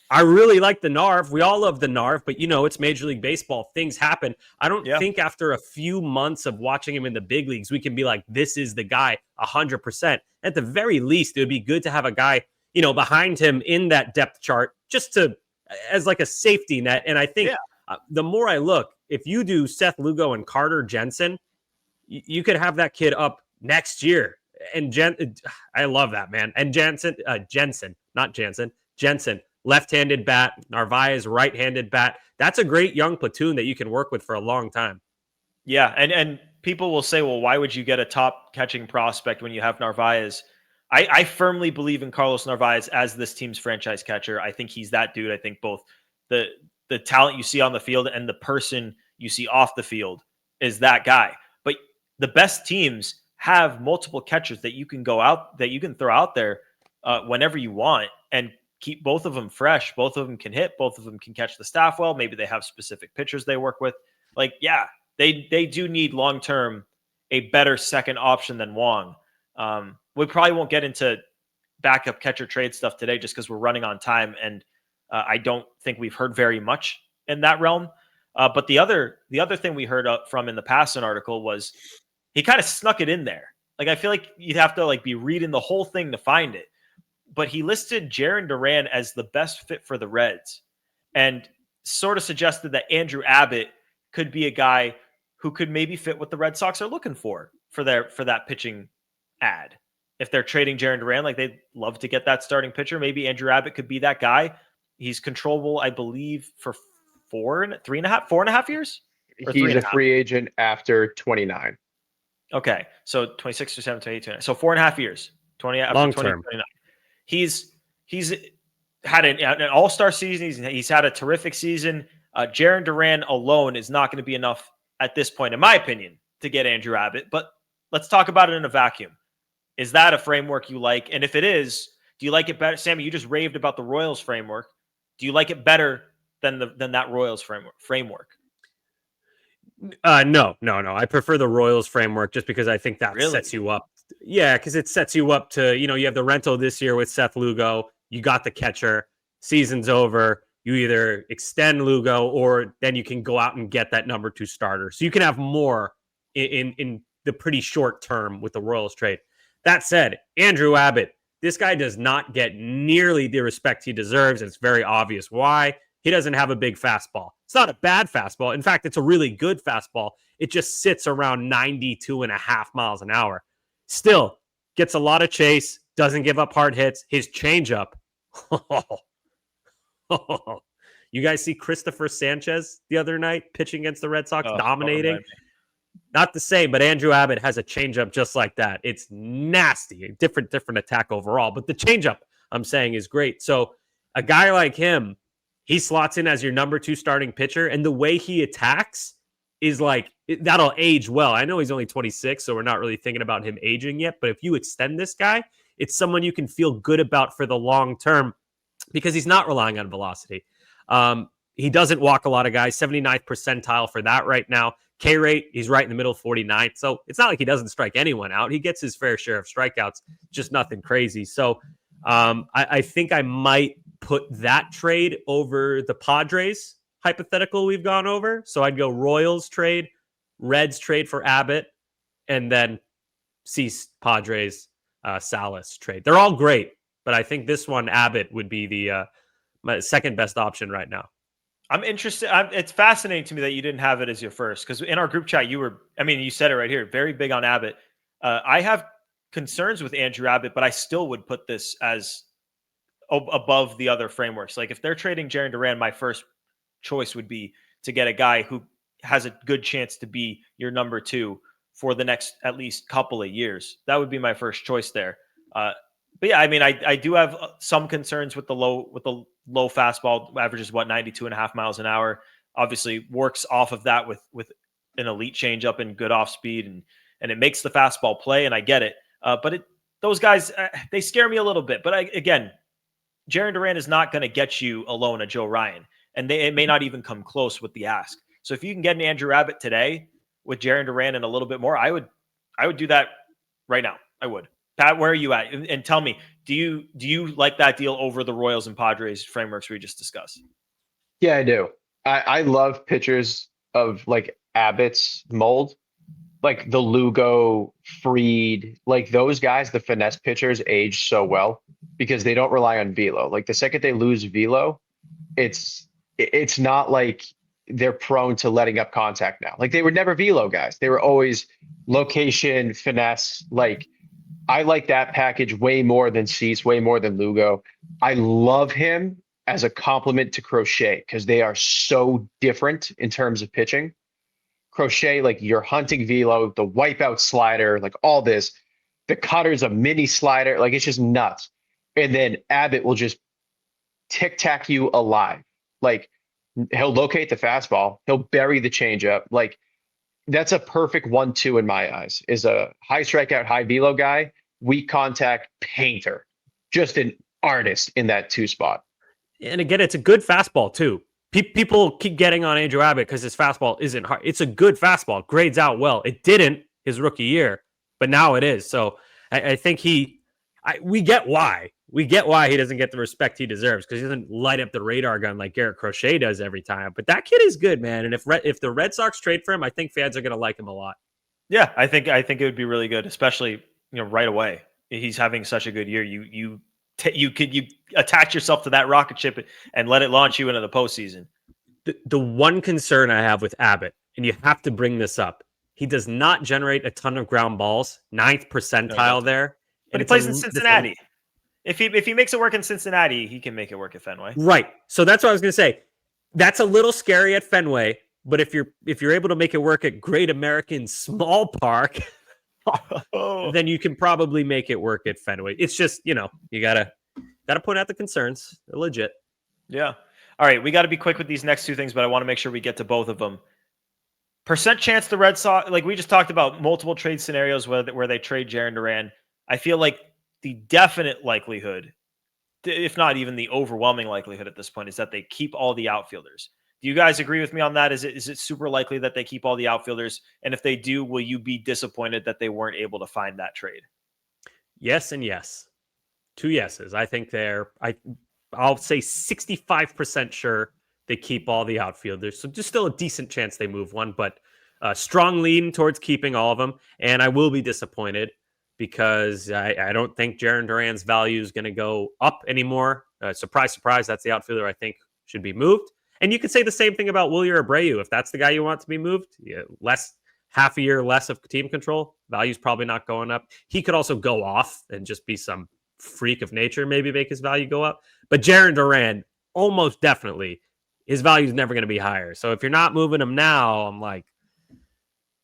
Speaker 5: I really like the NARV. We all love the NARV, but it's Major League Baseball. Things happen. I don't think after a few months of watching him in the big leagues, we can be like, this is the guy 100%. At the very least, it would be good to have a guy, behind him in that depth chart just as like a safety net. And I think the more I look, if you do Seth Lugo and Carter Jensen, you could have that kid up next year. And I love that, man. And Jensen, left-handed bat, Narvaez right-handed bat. That's a great young platoon that you can work with for a long time.
Speaker 3: Yeah, and people will say, well, why would you get a top catching prospect when you have Narvaez? I firmly believe in Carlos Narvaez as this team's franchise catcher. I think he's that dude. I think both the talent you see on the field and the person you see off the field is that guy. But the best teams have multiple catchers that you can throw out there whenever you want and keep both of them fresh. Both of them can hit. Both of them can catch the staff well. Maybe they have specific pitchers they work with. Like, yeah, they do need long-term a better second option than Wong. We probably won't get into backup catcher trade stuff today just because we're running on time. And I don't think we've heard very much in that realm. But the other thing we heard from in the Passan article was he kind of snuck it in there. Like, I feel like you'd have to be reading the whole thing to find it. But he listed Jarren Duran as the best fit for the Reds and sort of suggested that Andrew Abbott could be a guy who could maybe fit what the Red Sox are looking for that pitching ad. If they're trading Jarren Duran, they'd love to get that starting pitcher. Maybe Andrew Abbott could be that guy. He's controllable, I believe, for 4.5 years?
Speaker 4: He's a free agent after 29.
Speaker 3: Okay. So 26 or 7, 28, 29. So 4.5 years. 20
Speaker 5: long term.
Speaker 3: 29. He's had an all-star season. He's had a terrific season. Jarren Duran alone is not going to be enough at this point, in my opinion, to get Andrew Abbott. But let's talk about it in a vacuum. Is that a framework you like? And if it is, do you like it better? Sammy, you just raved about the Royals framework. Do you like it better than that Royals framework?
Speaker 5: No. I prefer the Royals framework just because I think that sets you up. Yeah, because it sets you up to, you have the rental this year with Seth Lugo. You got the catcher. Season's over. You either extend Lugo or then you can go out and get that number 2 starter. So you can have more in the pretty short term with the Royals trade. That said, Andrew Abbott, this guy does not get nearly the respect he deserves. It's very obvious why. He doesn't have a big fastball. It's not a bad fastball. In fact, it's a really good fastball. It just sits around 92.5 miles an hour. Still gets a lot of chase, doesn't give up hard hits. His changeup. You guys see Christopher Sanchez the other night pitching against the Red Sox, dominating? Not the same, but Andrew Abbott has a changeup just like that. It's nasty, a different attack overall. But the changeup, I'm saying, is great. So a guy like him, he slots in as your number 2 starting pitcher, and the way he attacks is that'll age well. I know he's only 26, so we're not really thinking about him aging yet. But if you extend this guy, it's someone you can feel good about for the long term because he's not relying on velocity. He doesn't walk a lot of guys, 79th percentile for that right now. K rate, he's right in the middle, 49th. So it's not like he doesn't strike anyone out. He gets his fair share of strikeouts, just nothing crazy. So I think I might put that trade over the Padres hypothetical we've gone over. So I'd go Royals trade, Reds trade for Abbott, and then Cease Padres Salas trade. They're all great, but I think this one, Abbott, would be the my second best option right now.
Speaker 3: I'm interested. It's fascinating to me that you didn't have it as your first, because in our group chat, you said it right here, very big on Abbott. I have concerns with Andrew Abbott, but I still would put this as above the other frameworks. Like if they're trading Jarren Duran, my first choice would be to get a guy who has a good chance to be your number 2 for the next at least couple of years. That would be my first choice there. But yeah, I mean, I do have some concerns with the low fastball. Averages 92.5 miles an hour. Obviously works off of that with an elite changeup and good off speed, and it makes the fastball play. And I get it, but those guys they scare me a little bit. But again, Jarren Duran is not going to get you alone a Joe Ryan, and it may not even come close with the ask. So if you can get an Andrew Abbott today with Jarren Duran and a little bit more, I would do that right now. I would. Pat, where are you at? And tell me, do you like that deal over the Royals and Padres frameworks we just discussed?
Speaker 4: Yeah, I do. I love pitchers of like Abbott's mold, like the Lugo, Fried, like those guys, the finesse pitchers age so well because they don't rely on velo. Like the second they lose velo, it's not like they're prone to letting up contact now. Like they were never velo guys. They were always location, finesse. Like I like that package way more than Cease, way more than Lugo. I love him as a complement to Crochet because they are so different in terms of pitching. Crochet, like you're hunting velo, the wipeout slider, like all this. The cutter's a mini slider, like it's just nuts. And then Abbott will just tic-tac you alive. Like he'll locate the fastball, he'll bury the changeup. Like that's a perfect 1-2 in my eyes. Is a high strikeout, high velo guy, weak contact painter, just an artist in that 2 spot.
Speaker 5: And again, it's a good fastball too. People keep getting on Andrew Abbott because his fastball isn't hard. It's a good fastball, grades out well. It didn't his rookie year, but now it is. So I think we get why. We get why he doesn't get the respect he deserves because he doesn't light up the radar gun like Garrett Crochet does every time. But that kid is good, man. And if the Red Sox trade for him, I think fans are going to like him a lot.
Speaker 3: Yeah, I think it would be really good, especially right away. He's having such a good year. You attach yourself to that rocket ship and let it launch you into the postseason.
Speaker 5: The one concern I have with Abbott, and you have to bring this up, he does not generate a ton of ground balls. 9th percentile there.
Speaker 3: But he plays in Cincinnati. If he makes it work in Cincinnati, he can make it work at Fenway.
Speaker 5: Right. So that's what I was going to say. That's a little scary at Fenway, but if you're able to make it work at Great American Small Park, then you can probably make it work at Fenway. It's just, you gotta point out the concerns. They're legit.
Speaker 3: Yeah. All right. We got to be quick with these next 2 things, but I want to make sure we get to both of them. Percent chance the Red Sox, like we just talked about multiple trade scenarios where they trade Jarren Duran. I feel like the definite likelihood, if not even the overwhelming likelihood at this point, is that they keep all the outfielders. Do you guys agree with me on that? Is it super likely that they keep all the outfielders? And if they do, will you be disappointed that they weren't able to find that trade?
Speaker 5: Yes and yes. 2 yeses. I think I'll say 65% sure they keep all the outfielders. So just still a decent chance they move one, but strong lean towards keeping all of them. And I will be disappointed because I don't think Jarren Duran's value is going to go up anymore. Surprise, surprise. That's the outfielder I think should be moved. And you could say the same thing about Wilyer Abreu. If that's the guy you want to be moved, half a year less of team control, value's probably not going up. He could also go off and just be some freak of nature, maybe make his value go up. But Jarren Duran, almost definitely, his value is never going to be higher. So if you're not moving him now, I'm like,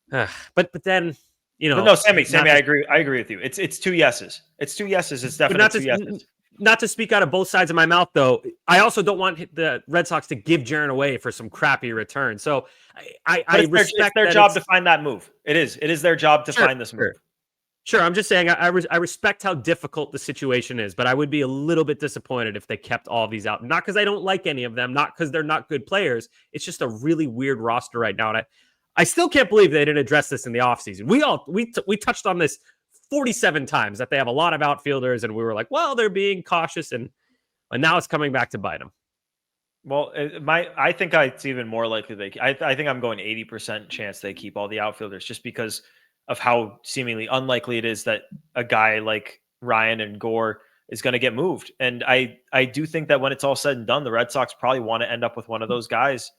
Speaker 5: but then,
Speaker 3: But no, Sammy, I agree. I agree with you. It's 2 yeses. It's 2 yeses. It's definitely 2 yeses.
Speaker 5: Not to speak out of both sides of my mouth, though, I also don't want the Red Sox to give Jarren away for some crappy return. So I respect
Speaker 3: it's their job to find that move. It is their job to find this move.
Speaker 5: Sure. I'm just saying I respect how difficult the situation is, but I would be a little bit disappointed if they kept all of these out. Not because I don't like any of them, not because they're not good players. It's just a really weird roster right now. And I still can't believe they didn't address this in the offseason. We touched on this 47 times that they have a lot of outfielders, and we were like, well, they're being cautious, and now it's coming back to bite them.
Speaker 3: Well, I think it's even more likely I think I'm going 80% chance they keep all the outfielders just because of how seemingly unlikely it is that a guy like Ryan and Gore is going to get moved. And I do think that when it's all said and done, the Red Sox probably want to end up with one of those guys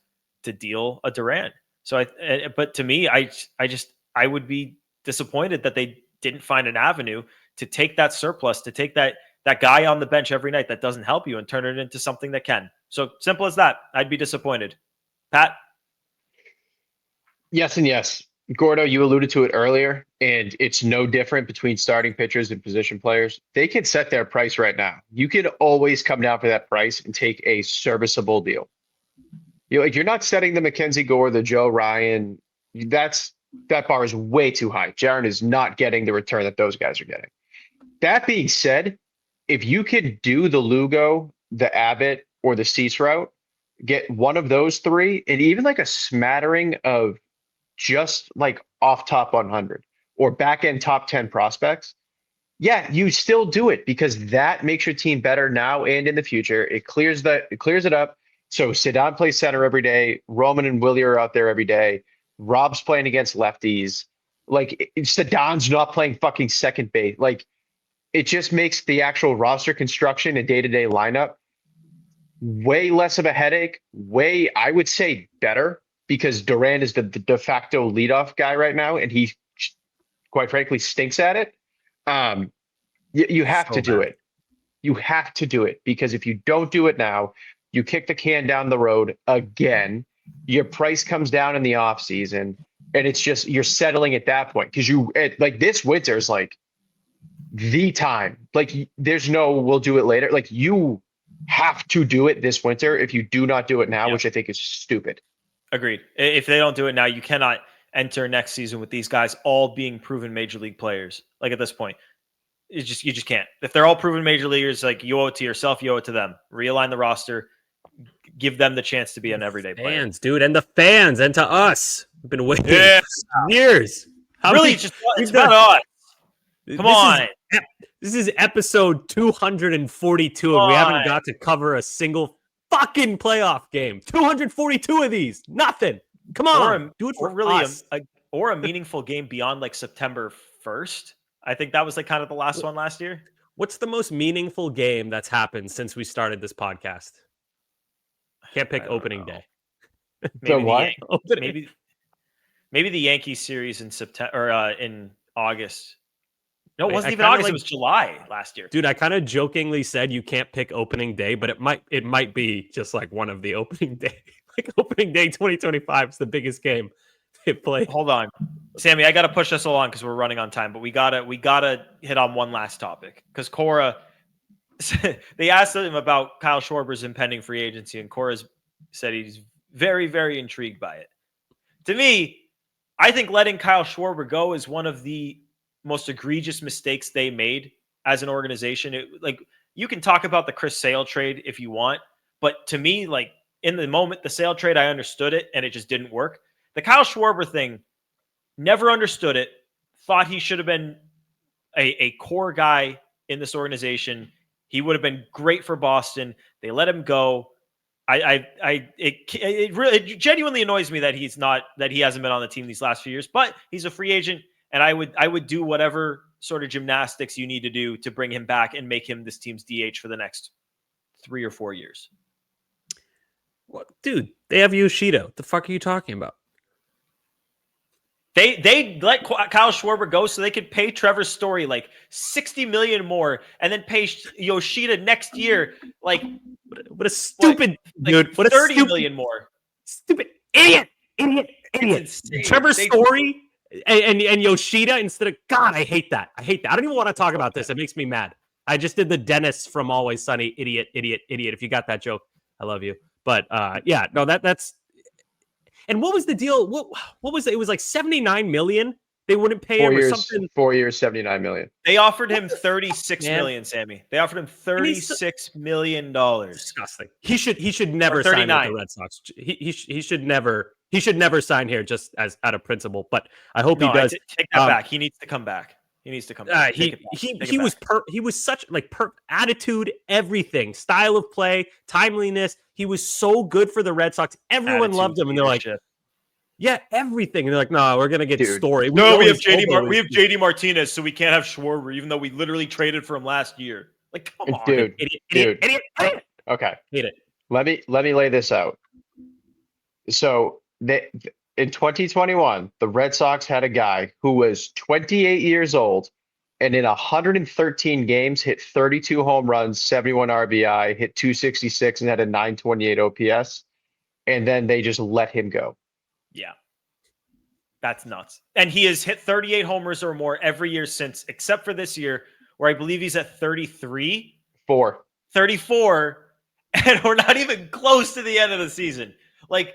Speaker 3: to deal a Duran. So but to me, I would be disappointed that they didn't find an avenue to take that surplus, to take that guy on the bench every night that doesn't help you and turn it into something that can. So simple as that. I'd be disappointed. Pat?
Speaker 4: Yes and yes. Gordo, you alluded to it earlier, and it's no different between starting pitchers and position players. They can set their price right now. You can always come down for that price and take a serviceable deal. You're not setting the Mackenzie Gore, the Joe Ryan. That bar is way too high. Jaron is not getting the return that those guys are getting. That being said, if you could do the Lugo, the Abbott, or the Cease route, get one of those three, and even like a smattering of just like off top 100 or back end top 10 prospects, yeah, you still do it because that makes your team better now and in the future. It clears it up. So Sedan plays center every day. Roman and Willie are out there every day. Rob's playing against lefties. Like Sedan's not playing fucking second base. Like it just makes the actual roster construction and day-to-day lineup way less of a headache. I would say better. Because Duran is the de facto leadoff guy right now, and he, quite frankly, stinks at it. You have to do it. You have to do it because if you don't do it now, you kick the can down the road again. Your price comes down in the off season, and it's just you're settling at that point because like this winter is like the time. Like there's no we'll do it later. Like you have to do it this winter. If you do not do it now, which I think is stupid.
Speaker 3: Agreed. If they don't do it now, you cannot enter next season with these guys all being proven major league players. Like at this point, you just can't. If they're all proven major leaguers, like you owe it to yourself, you owe it to them. Realign the roster, give them the chance to be an everyday player.
Speaker 5: Fans, dude, and the fans, and to us. We've been waiting for years.
Speaker 3: It's about us. Come on.
Speaker 5: This is episode 242, and we haven't got to cover a single fucking playoff game. 242 of these. Nothing. Come on. Do it for us.
Speaker 3: Or a meaningful game beyond like September 1st. I think that was like kind of the last one last year.
Speaker 5: What's the most meaningful game that's happened since we started this podcast? Can't pick opening day.
Speaker 3: Maybe the Yankees series in September or in August. No, it wasn't even August. It was July last year.
Speaker 5: Dude, I kind of jokingly said you can't pick opening day, but it might be just like one of the opening day. Like opening day 2025 is the biggest game they play.
Speaker 3: Hold on. Sammy, I got to push us along because we're running on time, but we gotta hit on one last topic because Cora, they asked him about Kyle Schwarber's impending free agency, and Cora said he's very, very intrigued by it. To me, I think letting Kyle Schwarber go is one of the most egregious mistakes they made as an organization. You can talk about the Chris Sale trade if you want, but to me, like in the moment, the Sale trade, I understood it and it just didn't work. The Kyle Schwarber thing, never understood it. Thought he should have been a core guy in this organization. He would have been great for Boston. They let him go. It genuinely annoys me that he hasn't been on the team these last few years, but he's a free agent. And I would do whatever sort of gymnastics you need to do to bring him back and make him this team's DH for the next 3 or 4 years.
Speaker 5: Well, dude, they have Yoshida. What the fuck are you talking about?
Speaker 3: They let Kyle Schwarber go so they could pay Trevor Story like $60 million more and then pay Yoshida next year like
Speaker 5: what a stupid dude. What
Speaker 3: $30 million more.
Speaker 5: Stupid idiot. Trevor Story and Yoshida instead of God. I hate that. I don't even want to talk about this. It makes me mad. I just did the Dennis from Always Sunny. Idiot. If you got that joke, I love you. But yeah, no, that's. And what was the deal? What was it? It was like $79 million. They wouldn't pay him or something.
Speaker 4: 4 years, $79 million.
Speaker 3: They offered him $36 million, Sammy. They offered him $36 million.
Speaker 5: Disgusting. He should never sign with the Red Sox. He should never sign here just as out of principle. But I hope he does.
Speaker 3: Take that back. He needs to come back. He
Speaker 5: was such like attitude, everything, style of play, timeliness. He was so good for the Red Sox. Everyone loved him, and they're like, yeah, everything. And they're like, no, we're gonna get Story.
Speaker 3: We have JD Martinez, so we can't have Schwarber, even though we literally traded for him last year. Like, come on,
Speaker 4: idiot. Okay,
Speaker 5: hate it.
Speaker 4: Let me lay this out. So in 2021, the Red Sox had a guy who was 28 years old and in 113 games hit 32 home runs, 71 RBI, hit 266, and had a 928 OPS. And then they just let him go.
Speaker 3: Yeah. That's nuts. And he has hit 38 homers or more every year since, except for this year, where I believe he's at 33. 34, and we're not even close to the end of the season. Like,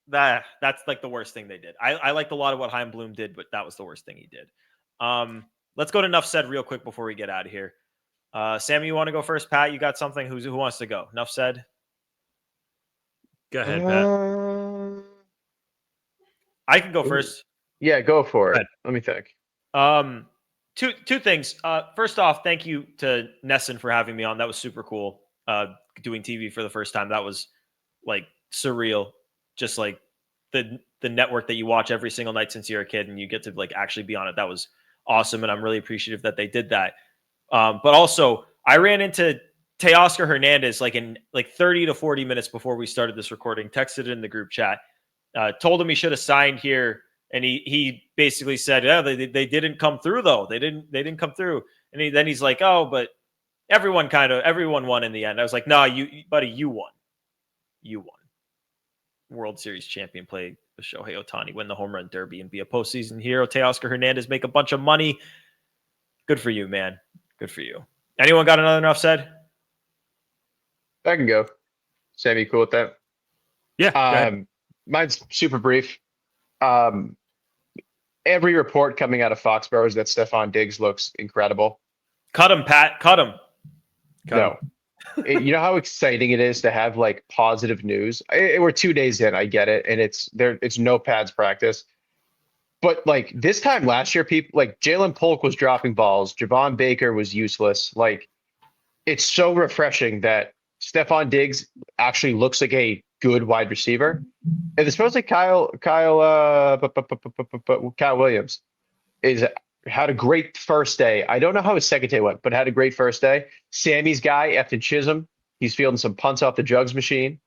Speaker 3: that's like the worst thing they did. I liked a lot of what Chaim Bloom did, but that was the worst thing he did. Let's go to Nuff Said real quick before we get out of here. Sammy, you want to go first? Pat, you got something? Who wants to go? Nuff Said.
Speaker 5: Go ahead, Pat.
Speaker 3: I can go first.
Speaker 4: Yeah, go for it. Let me think.
Speaker 3: Two things. First off, thank you to Nesson for having me on. That was super cool. Doing TV for the first time. That was like surreal. Just like the network that you watch every single night since you're a kid and you get to like actually be on it. That was awesome. And I'm really appreciative that they did that. But also I ran into Teoscar Hernandez like in 30 to 40 minutes before we started this recording, texted it in the group chat, told him he should have signed here. And he basically said, yeah, they didn't come through though. They didn't come through. And then he's like, oh, but everyone won in the end. I was like, no, buddy, you won. You won. World Series champion, play with Shohei Ohtani, win the home run derby, and be a postseason hero. Teoscar Hernandez, make a bunch of money. Good for you, man. Good for you. Anyone got another Enough Said?
Speaker 4: I can go. Sammy, cool with that?
Speaker 5: Yeah.
Speaker 4: Mine's super brief. Every report coming out of Foxborough is that Stephon Diggs looks incredible.
Speaker 3: Cut him, Pat. Cut him.
Speaker 4: You know how exciting it is to have like positive news. We're 2 days in, I get it, and it's no pads practice. But like this time last year, people like Jalen Polk was dropping balls, Javon Baker was useless. Like it's so refreshing that Stephon Diggs actually looks like a good wide receiver. And it's supposed like Kyle Williams had a great first day. I don't know how his second day went, but had a great first day. Sammy's guy, Efton Chisholm, he's fielding some punts off the jugs machine.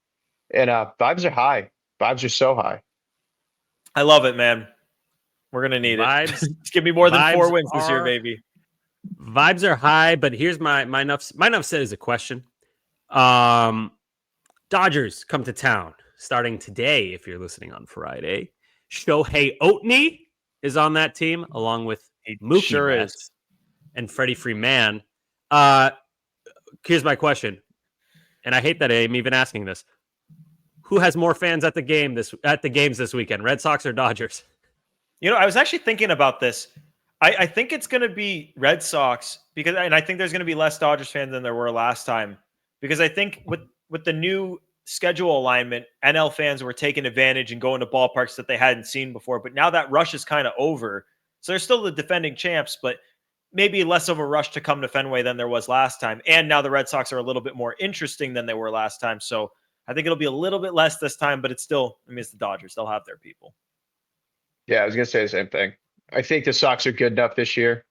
Speaker 4: And vibes are high. Vibes are so high.
Speaker 3: I love it, man. We're going to need it. Just give me more than 4 wins this year, baby.
Speaker 5: Vibes are high, but here's my Nuff Said is a question. Dodgers come to town starting today, if you're listening on Friday. Shohei Ohtani is on that team, along with Mookie Betts and Freddie Freeman. Here's my question, and I hate that I'm even asking this: who has more fans at the games this weekend, Red Sox or Dodgers?
Speaker 3: You know, I was actually thinking about this. I think it's going to be Red Sox and I think there's going to be less Dodgers fans than there were last time, because I think with the new schedule alignment, NL fans were taking advantage and going to ballparks that they hadn't seen before. But now that rush is kind of over. So they're still the defending champs, but maybe less of a rush to come to Fenway than there was last time. And now the Red Sox are a little bit more interesting than they were last time. So I think it'll be a little bit less this time, but it's the Dodgers. They'll have their people.
Speaker 4: Yeah, I was going to say the same thing. I think the Sox are good enough this year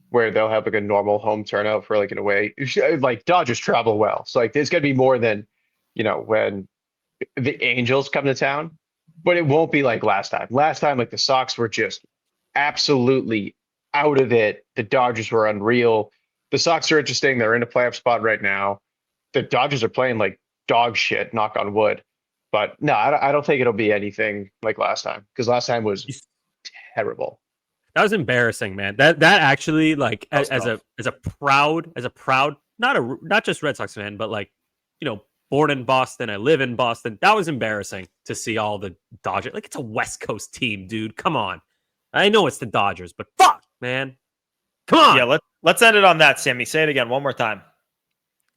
Speaker 4: where they'll have like a normal home turnout for like an away. Like Dodgers travel well. So like there's going to be more than, when the Angels come to town, but it won't be like last time. Last time, like the Sox were just absolutely out of it. The Dodgers were unreal. The Sox are interesting. They're in a playoff spot right now. The Dodgers are playing like dog shit, knock on wood. But no, I don't think it'll be anything like last time, because last time was terrible.
Speaker 5: That was embarrassing, man. That actually, like, as a proud, not just Red Sox fan, but like, born in Boston, I live in Boston. That was embarrassing to see all the Dodgers. Like, it's a West Coast team, dude. Come on. I know it's the Dodgers, but fuck, man. Come on.
Speaker 3: Yeah, let's end it on that, Sammy. Say it again one more time.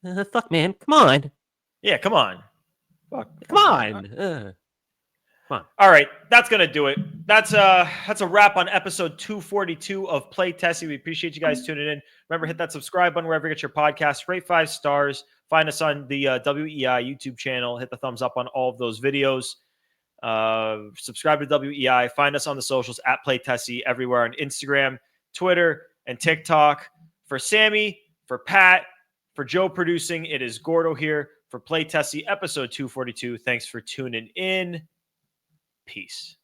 Speaker 5: Fuck, man. Come on.
Speaker 3: Yeah, come on.
Speaker 5: Fuck. Come on. Come on.
Speaker 3: All right, that's gonna do it. That's a wrap on episode 242 of Play Tessie. We appreciate you guys tuning in. Remember, hit that subscribe button wherever you get your podcasts. Rate 5 stars. Find us on the WEI YouTube channel. Hit the thumbs up on all of those videos. Subscribe to WEI. Find us on the socials at Play Tessie everywhere on Instagram, Twitter, and TikTok. For Sammy, for Pat, for Joe producing, it is Gordo here for Play Tessie episode 242. Thanks for tuning in. Peace.